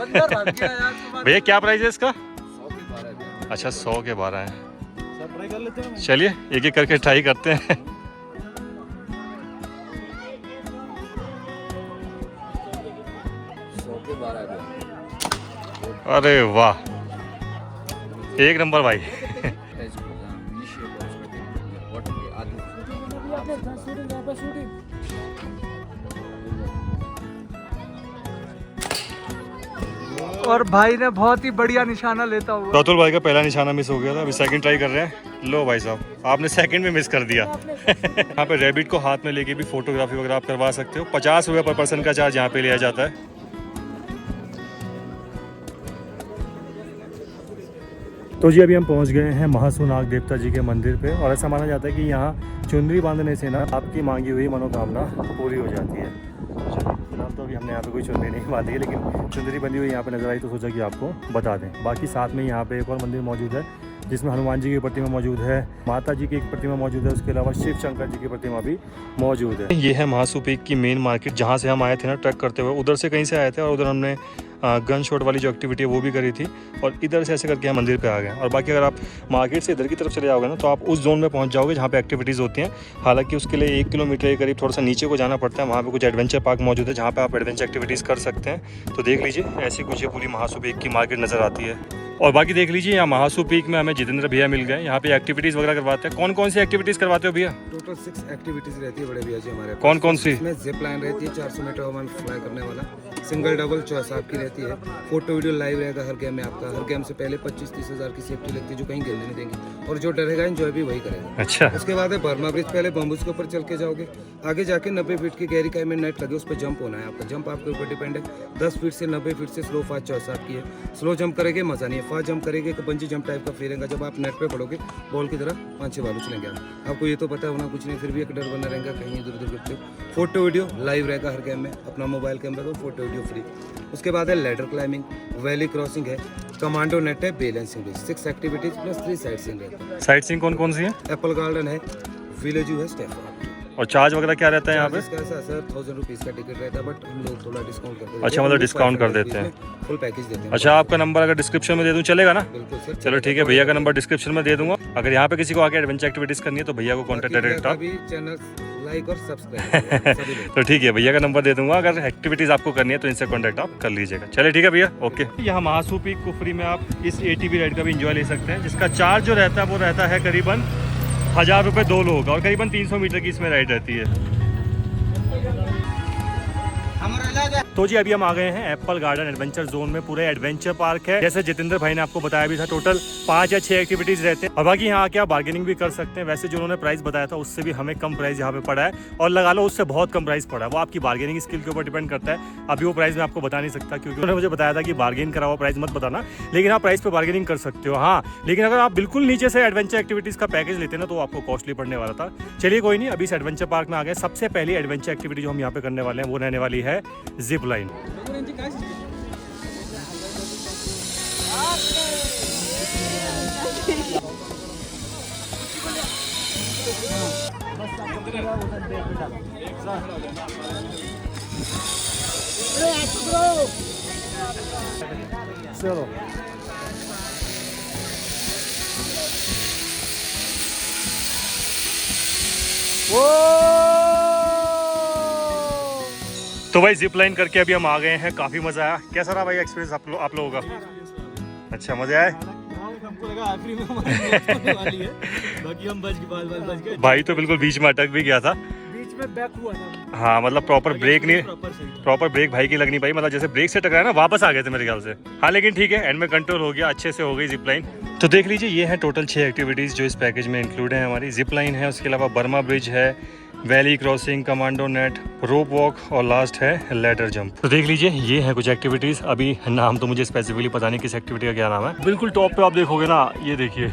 Speaker 1: भैया? क्या प्राइस है इसका?
Speaker 3: 100
Speaker 1: अच्छा 100 के 12 हैं।
Speaker 3: सब ट्राई कर लेते हैं।
Speaker 1: चलिए एक एक करके ट्राई करते हैं।
Speaker 3: 100 के 12
Speaker 1: अरे वाह, एक नंबर भाई।
Speaker 3: और भाई ने बहुत ही बढ़िया निशाना लेता हुआ।
Speaker 1: रतुल भाई का पहला निशाना मिस हो गया था, अभी सेकंड ट्राई कर रहे हैं। लो भाई साहब आपने सेकंड में मिस कर दिया। यहाँ पे रैबिट को हाथ में लेके भी फोटोग्राफी वगैरह आप करवा सकते हो। 50 रुपये पर पर्सन का चार्ज यहाँ पे लिया जाता है। तो जी अभी हम पहुँच गए हैं महासू नाग देवता जी के मंदिर पे। और ऐसा माना जाता है कि यहाँ चुनरी बांधने से ना आपकी मांगी हुई मनोकामना पूरी हो जाती है। फिलहाल तो अभी हमने यहाँ पे कोई चुनरी नहीं बांधी है, लेकिन चुनरी बंधी हुई यहाँ पे नजर आई तो सोचा कि आपको बता दें। बाकी साथ में यहाँ पे एक और मंदिर मौजूद है जिसमें हनुमान जी की प्रतिमा मौजूद है, माता जी की एक प्रतिमा मौजूद है, उसके अलावा शिव शंकर जी की प्रतिमा भी मौजूद है। ये है महासू पीक की मेन मार्केट, जहाँ से हम आए थे ना ट्रैक करते हुए। उधर से कहीं से आए थे और उधर हमने गन शॉट वाली जो एक्टिविटी है वो भी करी थी, और इधर से ऐसे करके हम मंदिर पे आ गए। और बाकी अगर आप मार्केट से इधर की तरफ चले जाओगे ना, तो आप उस जोन में पहुंच जाओगे जहाँ पे एक्टिविटीज़ होती हैं। हालांकि उसके लिए 1 किलोमीटर के करीब थोड़ा सा नीचे को जाना पड़ता है। वहाँ पे कुछ एडवेंचर पार्क मौजूद है जहाँ पे आप एडवेंचर एक्टिविटीज़ कर सकते हैं। तो देख लीजिए ऐसी कुछ ये पूरी महासू पीक की मार्केट नज़र आती है। और बाकी देख लीजिए यहाँ महासू पीक में हमें जितेंद्र भैया मिल गए। यहाँ पे एक्टिविटीज़ वगैरह करवाते हैं। कौन कौन सी एक्टिविटीज़ करवाते हो भैया?
Speaker 5: टोटल 6 एक्टिविटीज रहती है बड़े भैया जी हमारे पास।
Speaker 1: कौन कौन सी?
Speaker 5: इसमें जिप लाइन रहती है 400 मीटर ओवन फ्लाई करने वाला, सिंगल डबल चॉइस आपकी रहती है, फोटो वीडियो लाइव रहेगा हर गेम में आपका। हर गेम से पहले 25-30 हज़ार की सेफ्टी लगती है, जो कहीं गिरने नहीं देंगे, और जो डरेगा एंजॉय भी वही करेगा।
Speaker 1: अच्छा,
Speaker 5: उसके बाद है बर्मा ब्रिज। पहले बम्बूज के ऊपर चल के जाओगे, आगे जाके 90 फीट की गहरी खाई में नेट लगे, उस पर जंप होना है आपका। जंप आपके ऊपर डिपेंड है, 10 फीट से 90 फीट से स्लो फास्ट चॉइस आपकी है। स्लो जंप करेंगे मजा नहीं है, फास्ट जंप करेंगे तो बंजी जंप टाइप का फेरेगा। जब आप नेट पे पड़ोगे बॉल की तरह 5-6 बार उछलेंगे आप। आपको ये तो पता होना कुछ नहीं, फिर भी एक डर बना रहेगा कहीं इधर उधर गिरते हो। फोटो वीडियो लाइव रहेगा हर गेम में, अपना मोबाइल कैमरा तो फोटो वीडियो फ्री। उसके बाद है लेडर क्लाइंबिंग, वैली क्रॉसिंग है, कमांडो नेट है, बैलेंसिंग है। 6 एक्टिविटीज प्लस 3 साइट सीइंग रहता है।
Speaker 1: साइट सीइंग कौन कौन सी है?
Speaker 5: एप्पल गार्डन है, विलेज है, स्टेफर्ड।
Speaker 1: और चार्ज वगैरह क्या रहता है यहाँ पे?
Speaker 5: कैसा सर 1000 रुपीज़ का टिकट रहता है, बट हम लोग थोड़ा डिस्काउंट करते हैं।
Speaker 1: अच्छा, मतलब डिस्काउंट कर देते हैं।
Speaker 5: फुल पैकेज देते हैं।
Speaker 1: अच्छा, आपका नंबर अगर डिस्क्रिप्शन में दे दूँ चलेगा ना?
Speaker 5: बिल्कुल सर।
Speaker 1: चलो ठीक है, भैया का नंबर डिस्क्रिप्शन में दे दूंगा। अगर यहाँ पे किसी को आके एडवेंचर एक्टिविटीज़ करनी है तो भैया को कॉन्टैक्ट डायरेक्ट आप।
Speaker 5: अभी चैनल लाइक और सब्सक्राइब सभी लोग।
Speaker 1: तो ठीक है, भैया का नंबर दे दूंगा। अगर एक्टिविटीज़ आपको करनी है तो इनसे कॉन्टैक्ट आप कर लीजिएगा। चलिए ठीक है भैया, ओके। यहाँ महासू पीक कुफरी में आप इस ATV राइड का भी इंजॉय ले सकते हैं, जिसका चार्ज जो रहता है वो रहता है करीबन 1000 रुपये 2 लोगों का, और करीबन 300 मीटर की इसमें राइड रहती है। तो जी अभी हम आ गए हैं एप्पल गार्डन एडवेंचर जोन में। पूरे एडवेंचर पार्क है, जैसे जितेंद्र भाई ने आपको बताया भी था। टोटल 5 या 6 एक्टिविटीज रहते हैं, और बाकी यहाँ आके आप बार्गेनिंग भी कर सकते हैं। वैसे जो उन्होंने प्राइस बताया था उससे भी हमें कम प्राइस यहाँ पे पड़ा है, और लगा लो उससे बहुत कम प्राइस पड़ा है। वो आपकी बार्गेनिंग स्किल के ऊपर डिपेंड करता है। अभी वो प्राइस मैं आपको बता नहीं सकता, क्योंकि उन्होंने मुझे बताया था कि बार्गेन करा हुआ प्राइस मत बताना, लेकिन आप प्राइस पे बार्गेनिंग कर सकते हो। हाँ, लेकिन अगर आप बिल्कुल नीचे से एडवेंचर एक्टिविटीज का पैकेज लेते हैं ना, तो आपको कॉस्टली पड़ने वाला था। चलिए कोई नहीं, अभी इस एडवेंचर पार्क में आ गए। सबसे पहली एडवेंचर एक्टिविटी जो हम यहाँ पे करने वाले हैं वो रहने वाली है जिप लाइन। चलो तो भाई जिप लाइन करके अभी हम आ गए हैं, काफी मजा आया। कैसा रहा भाई एक्सपीरियंस आप लोगों का? अच्छा मजा आया।
Speaker 4: हमको लगा आखिरी में हमारी मौत होने वाली है, बाकी हम बच गए।
Speaker 1: भाई तो बिल्कुल बीच में अटक भी गया था,
Speaker 3: बीच में बैक हुआ था।
Speaker 1: हाँ मतलब प्रॉपर ब्रेक नहीं,
Speaker 4: प्रॉपर
Speaker 1: प्रॉपर ब्रेक भाई की लगनी पाई, मतलब जैसे ब्रेक से टकराया ना वापस आ गए थे मेरे ख्याल से। हाँ लेकिन ठीक है, एंड में कंट्रोल हो गया, अच्छे से हो गई जिप लाइन। तो देख लीजिए ये है टोटल 6 एक्टिविटीज़ जो इस पैकेज में इंक्लूड है हमारी। जिप लाइन है, उसके अलावा बर्मा ब्रिज है, वैली क्रॉसिंग, कमांडो नेट, रोप वॉक और लास्ट है लैडर जंप। तो देख लीजिए ये है कुछ एक्टिविटीज़। अभी नाम तो मुझे स्पेसिफिकली पता नहीं किस एक्टिविटी का क्या नाम है। बिल्कुल टॉप पे आप देखोगे ना, ये देखिए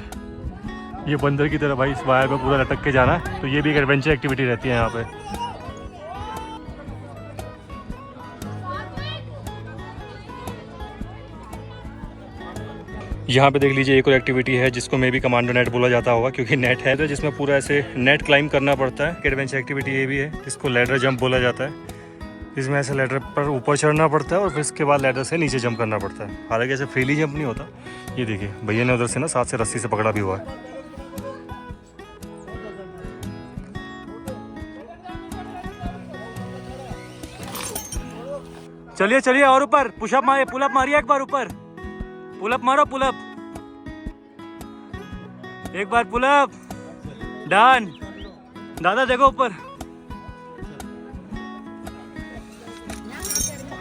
Speaker 1: ये बंदर की तरह भाई इस वायर में पूरा लटक के जाना है। तो ये भी एक एडवेंचर एक्टिविटी रहती है यहाँ पे। यहाँ पे देख लीजिए एक और एक्टिविटी है जिसको मे भी कमांडो नेट बोला जाता होगा, क्योंकि नेट है तो जिसमें पूरा ऐसे नेट क्लाइंब करना पड़ता है। एडवेंचर एक्टिविटी ये भी है, इसको लैडर जंप बोला जाता है। इसमें ऐसे लैडर पर ऊपर चढ़ना पड़ता है और फिर इसके बाद लैडर से नीचे जंप करना पड़ता है। हालांकि ऐसे फ्रीली जंप नहीं होता। ये देखिए भैया ने उधर से ना साथ से रस्सी से पकड़ा भी हुआ है।
Speaker 4: चलिए चलिए और ऊपर पुशअप मारिए, पुलअप मारिए, एक बार ऊपर पुलअप मारो, पुलअप एक बार पुलअप डन। दादा देखो ऊपर।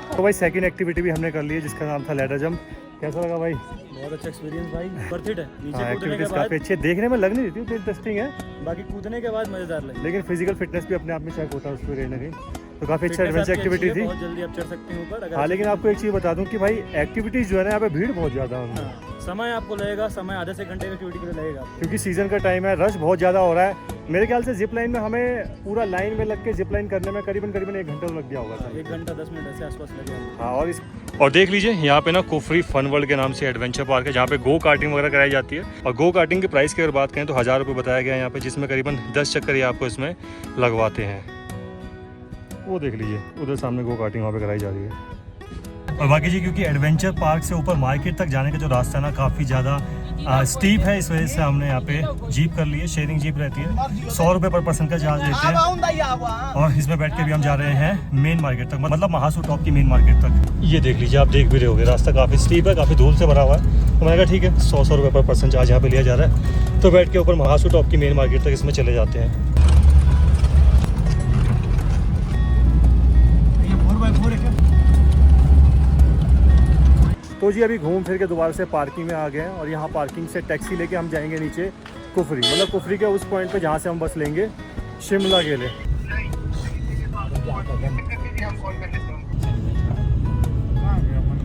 Speaker 1: तो भाई सेकंड एक्टिविटी भी हमने कर ली है जिसका नाम था लैडर जंप। कैसा लगा भाई?
Speaker 4: बहुत अच्छा एक्सपीरियंस भाई, वर्थ इट है। नीचे
Speaker 1: हाँ,
Speaker 4: कूदने के
Speaker 1: एक्टिविटीज
Speaker 4: बाद,
Speaker 1: काफी अच्छी है, देखने में लग नहीं रही थी इंटरेस्टिंग है,
Speaker 4: बाकी कूदने के बाद मजेदार लगे।
Speaker 1: लेकिन फिजिकल फिटनेस भी अपने आप में चेक होता है उसको कहीं ना कहीं। तो काफी अच्छा
Speaker 4: Fitness
Speaker 1: एडवेंचर
Speaker 4: आपकी
Speaker 1: एक्टिविटी
Speaker 4: अच्छी है,
Speaker 1: थी।
Speaker 4: बहुत जल्दी आप चढ़ सकते हैं ऊपर।
Speaker 1: हाँ लेकिन आपको एक चीज़ बता दूं कि भाई एक्टिविटीज़ जो है ना यहाँ पे भीड़ बहुत ज़्यादा है,
Speaker 4: हाँ, समय आपको लगेगा, समय आधे से घंटे की एक्टिविटी के लिए लगेगा।
Speaker 1: क्योंकि सीज़न का टाइम है, रश बहुत ज़्यादा हो रहा है। मेरे ख्याल से जिप लाइन में हमें पूरा लाइन में लग के जिप लाइन करने में करीबन 1 घंटा तो लग गया होगा सर।
Speaker 4: 1 घंटा 10 मिनट ऐसे आसपास लगेगा।
Speaker 1: हाँ और देख लीजिए यहाँ पे ना कुफरी फन वर्ल्ड के नाम से एडवेंचर पार्क है जहाँ पे गो कार्टिंग वगैरह कराई जाती है। और गो कार्टिंग की प्राइस की अगर बात करें तो 1000 रुपये बताया गया है यहाँ पे, जिसमें करीबन 10 चक्कर ये आपको इसमें लगवाते हैं। वो देख लीजिए उधर सामने गो कार्टिंग वहाँ पे कराई जा रही है। और बाकी जी क्योंकि एडवेंचर पार्क से ऊपर मार्केट तक जाने का जो रास्ता है ना काफ़ी ज़्यादा स्टीप है, इस वजह से हमने यहाँ पे जीप कर ली है। शेयरिंग जीप रहती है, 100 रुपये पर पर्सन का चार्ज लेते हैं। और इसमें बैठ के भी हम जा रहे हैं मेन मार्केट तक, मतलब महासू टॉप की मेन मार्केट तक। ये देख लीजिए, आप देख भी रहे होगे रास्ता काफ़ी स्टीप है, काफ़ी धूल से भरा हुआ है। तो मैंने कहा ठीक है 100 रुपये पर पर्सन चार्ज यहाँ पे लिया जा रहा है, तो बैठ के ऊपर महासू टॉप की मेन मार्केट तक इसमें चले जाते हैं। तो जी अभी घूम फिर के दोबारा से पार्किंग में आ गए हैं और यहाँ पार्किंग से टैक्सी लेके हम जाएंगे नीचे कुफरी, मतलब कुफरी के उस पॉइंट पे जहाँ से हम बस लेंगे शिमला के लिए।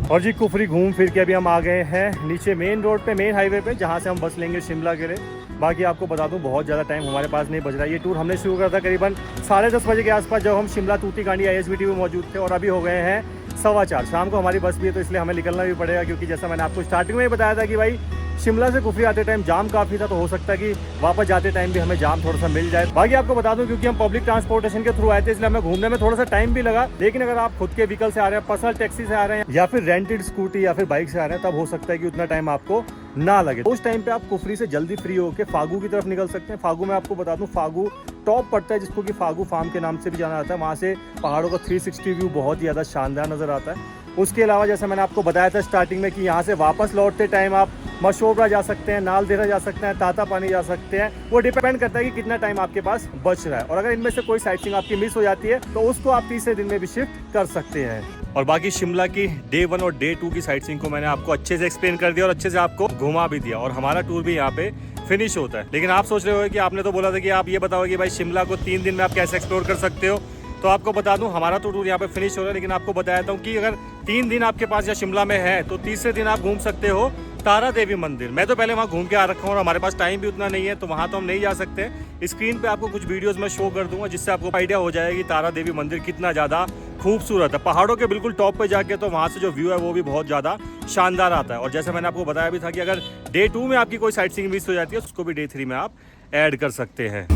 Speaker 1: और जी कुफरी घूम फिर के अभी हम आ गए हैं नीचे मेन रोड पे, मेन हाईवे पे, जहाँ से हम बस लेंगे शिमला के लिए। बाकी आपको बता दूं बहुत ज़्यादा टाइम हमारे पास नहीं बच रहा है। ये टूर हमने शुरू करा था करीबन 10:30 बजे के आसपास, जब हम शिमला तूती कांडी ISBT में मौजूद थे, और अभी हो गए हैं 4:15। शाम को हमारी बस भी है तो इसलिए हमें निकलना भी पड़ेगा, क्योंकि जैसा मैंने आपको स्टार्टिंग में ही बताया था कि भाई शिमला से कुफरी आते टाइम जाम काफ़ी था, तो हो सकता है कि वापस जाते टाइम भी हमें जाम थोड़ा सा मिल जाए। बाकी आपको बता दूं क्योंकि हम पब्लिक ट्रांसपोर्टेशन के थ्रू आए थे इसलिए हमें घूमने में थोड़ा सा टाइम भी लगा। लेकिन अगर आप खुद के व्हीकल से आ रहे हैं, पर्सनल टैक्सी से आ रहे हैं या फिर रेंटेड स्कूटी या फिर बाइक से आ रहे हैं, तब हो सकता है कि उतना टाइम आपको ना लगे। उस टाइम पे आप कुफरी से जल्दी फ्री होकर फागू की तरफ निकल सकते हैं। फागू में आपको बता दूं फागू टॉप पड़ता है, जिसको कि फागू फार्म के नाम से भी जाना जाता है। वहाँ से पहाड़ों का 360 व्यू बहुत ही ज़्यादा शानदार नज़र आता है। उसके अलावा जैसे मैंने आपको बताया था स्टार्टिंग में कि यहाँ से वापस लौटते टाइम आप मशोबरा जा सकते हैं, नालदेहरा जा सकते हैं, ताता पानी जा सकते हैं। वो डिपेंड करता है कि कितना टाइम आपके पास बच रहा है, और अगर इनमें से कोई साइट सीइंग आपकी मिस हो जाती है तो उसको आप तीसरे दिन में भी शिफ्ट कर सकते हैं। और बाकी शिमला की डे 1 और डे 2 की साइट सीइंग को मैंने आपको अच्छे से एक्सप्लेन कर दिया और अच्छे से आपको घुमा भी दिया, और हमारा टूर भी यहाँ पे फिनिश होता है। लेकिन आप सोच रहे हो कि आपने तो बोला था कि आप ये बताओ कि भाई शिमला को 3 दिन में आप कैसे एक्सप्लोर कर सकते हो, तो आपको बता दूं हमारा तो टूर यहाँ पे फिनिश हो रहा है। लेकिन आपको बताया था कि अगर 3 दिन आपके पास या शिमला में है तो तीसरे दिन आप घूम सकते हो तारा देवी मंदिर। मैं तो पहले वहाँ घूम के आ रखा हूँ और हमारे पास टाइम भी उतना नहीं है, तो वहाँ तो हम नहीं जा सकते। स्क्रीन पे आपको कुछ वीडियोस में शो कर दूंगा जिससे आपको आइडिया हो जाएगा कि तारा देवी मंदिर कितना ज़्यादा खूबसूरत है। पहाड़ों के बिल्कुल टॉप पे जाके तो वहाँ से जो व्यू है वो भी बहुत ज़्यादा शानदार आता है। और जैसे मैंने आपको बताया भी था कि अगर डे 2 में आपकी कोई साइट सीइंग मिस हो जाती है उसको भी डे 3 में आप ऐड कर सकते हैं।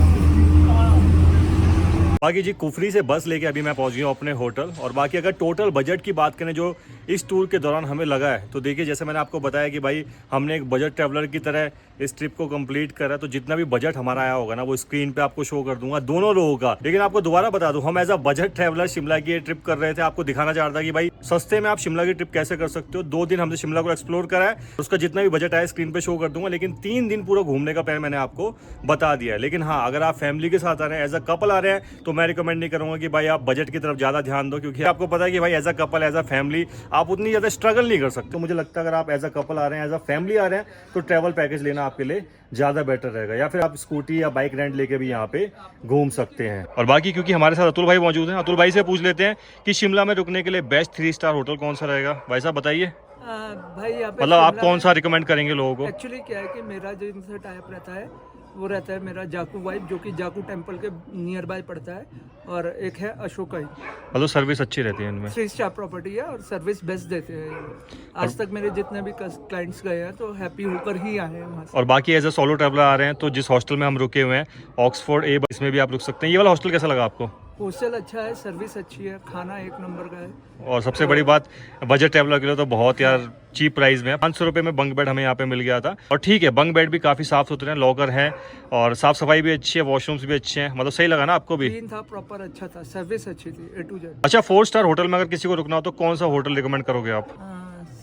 Speaker 1: बाकी जी कुफरी से बस लेके अभी मैं पहुंच गया हूँ अपने होटल। और बाकी अगर टोटल बजट की बात करें जो इस टूर के दौरान हमें लगा है, तो देखिए जैसे मैंने आपको बताया कि भाई हमने एक बजट ट्रैवलर की तरह इस ट्रिप को कंप्लीट करा, तो जितना भी बजट हमारा आया होगा ना वो स्क्रीन पे आपको शो कर दूंगा दोनों लोगों का। लेकिन आपको दोबारा बता दूं, हम as a budget traveller Shimla की ये ट्रिप कर रहे थे, आपको दिखाना चाह रहा था कि भाई सस्ते में आप शिमला की ट्रिप कैसे कर सकते हो। 2 दिन हमने शिमला को एक्सप्लोर करा है, उसका जितना भी बजट आया स्क्रीन पे शो कर दूंगा। लेकिन 3 दिन पूरा घूमने का प्लान मैंने आपको बता दिया है। लेकिन हाँ, अगर आप फैमिली के साथ आ रहे हैं, एज अ कपल आ रहे हैं, तो मैं रिकमेंड नहीं करूंगा कि भाई आप बजट की तरफ ज़्यादा ध्यान दो, क्योंकि आपको पता है कि भाई as a couple as a family आप उतनी ज़्यादा स्ट्रगल नहीं कर सकते। मुझे लगता है अगर आप एज अ कपल आ रहे हैं, एज अ फैमिली आ रहे हैं, तो ट्रैवल पैकेज लेना आपके लिए ज़्यादा बेटर रहेगा, या फिर आप स्कूटी या बाइक रेंट लेके भी यहाँ पे घूम सकते हैं। और बाकी क्योंकि हमारे साथ अतुल भाई मौजूद हैं, अतुल भाई से पूछ लेते हैं कि शिमला में रुकने के लिए बेस्ट 3 स्टार होटल कौन सा रहेगा। भाई साहब बताइए,
Speaker 3: भाई यहाँ पे
Speaker 1: मतलब आप
Speaker 3: शिमला
Speaker 1: कौन
Speaker 3: में
Speaker 1: सा रिकमेंड करेंगे लोगों को।
Speaker 3: एक्चुअली क्या है कि मेरा जो इनसे टाइप रहता है वो रहता है मेरा जाकू वाइब, जो कि जाकू टेम्पल के नियर बाय पड़ता है, और एक है अशोका ही।
Speaker 1: मतलब सर्विस अच्छी रहती है इनमें।
Speaker 3: 3 स्टार प्रॉपर्टी है और सर्विस बेस्ट देते हैं ये लोग। आज तक मेरे जितने भी क्लाइंट्स गए हैं तो हैप्पी होकर ही आए हैं वहाँ से।
Speaker 1: और बाकी एज अ सोलो ट्रैवलर आ रहे हैं, तो जिस हॉस्टल में हम रुके हुए हैं ऑक्सफोर्ड ए, इसमें भी आप रुक सकते हैं। ये वाला हॉस्टल कैसा लगा आपको।
Speaker 3: हॉस्टल अच्छा है, सर्विस अच्छी है, खाना एक नंबर का है,
Speaker 1: और सबसे बड़ी बात बजट ट्रैवलर के लिए तो बहुत यार चीप प्राइस में है। 500 रुपये में बंक बेड हमें यहाँ पे मिल गया था। और ठीक है, बंक बेड भी काफ़ी साफ सुथरे हैं, लॉकर हैं और साफ सफाई भी अच्छी है, वॉशरूम्स भी अच्छे हैं। मतलब सही लगा ना आपको भी।
Speaker 3: क्लीन था, प्रॉपर अच्छा था, सर्विस अच्छी थी A to Z।
Speaker 1: अच्छा, 4 स्टार होटल में अगर किसी को रुकना हो तो कौन सा होटल रिकमेंड करोगे आप।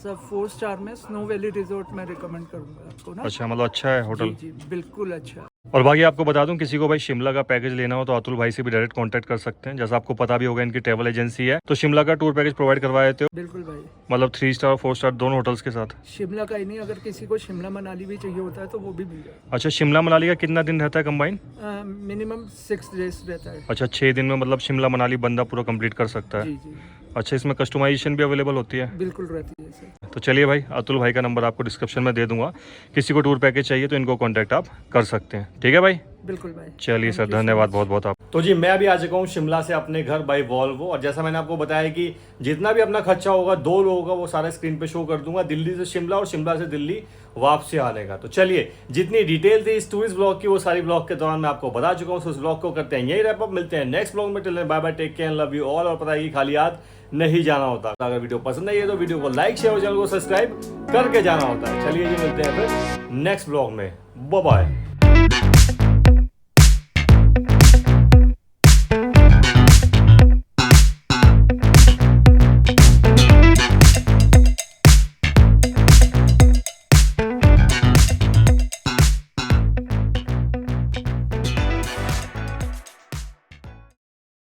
Speaker 3: सब 4 स्टार में स्नो वैली रिजॉर्ट में रिकमेंड करूंगा आपको ना।
Speaker 1: अच्छा, मतलब अच्छा है होटल।
Speaker 3: जी बिल्कुल अच्छा।
Speaker 1: और बाकी आपको बता दूं, किसी को भाई शिमला का पैकेज लेना हो तो अतुल भाई से भी डायरेक्ट कांटेक्ट कर सकते हैं। जैसा आपको पता भी होगा इनकी ट्रैवल एजेंसी है, तो शिमला का टूर पैकेज प्रोवाइड करवा देते हो।
Speaker 3: बिल्कुल भाई,
Speaker 1: मतलब 3 स्टार और 4 स्टार दोनों होटल्स के साथ।
Speaker 3: शिमला का ही नहीं, अगर किसी को शिमला मनाली भी चाहिए होता है तो वो भी मिल जाए।
Speaker 1: अच्छा, शिमला मनाली का कितना दिन रहता है कंबाइन।
Speaker 3: मिनिमम 6 डेज रहता है।
Speaker 1: अच्छा, 6 दिन में मतलब शिमला मनाली बंदा पूरा कंप्लीट कर सकता है।
Speaker 3: जी जी
Speaker 1: अच्छा, इसमें कस्टमाइजेशन भी अवेलेबल होती है।
Speaker 3: बिल्कुल रहती है सर।
Speaker 1: तो चलिए भाई, अतुल भाई का नंबर आपको डिस्क्रिप्शन में दे दूंगा, किसी को टूर पैकेज चाहिए तो इनको कांटेक्ट आप कर सकते हैं। ठीक है भाई,
Speaker 3: बिल्कुल भाई।
Speaker 1: चलिए सर, धन्यवाद बहुत बहुत आप। तो जी मैं अभी आ चुका हूँ शिमला से अपने घर बाई वॉल्वो। और जैसा मैंने आपको बताया कि जितना भी अपना खर्चा होगा 2 लोगों का वो सारा स्क्रीन पे शो कर दूंगा, दिल्ली से शिमला और शिमला से दिल्ली वापसी आने का। तो चलिए, जितनी डिटेल थी इस टूरिस्ट ब्लॉग की वो सारी ब्लॉग के दौरान मैं आपको बता चुका हूँ। उस ब्लॉग को करते हैं यही रैप अप, मिलते हैं नेक्स्ट ब्लॉग में। Till bye bye, take care, love you all. और पता है कि खाली हाथ नहीं जाना होता। अगर वीडियो पसंद आई है तो वीडियो को लाइक शेयर और चैनल को सब्सक्राइब करके जाना होता है। चलिए जी, मिलते हैं फिर नेक्स्ट ब्लॉग में। Bye bye.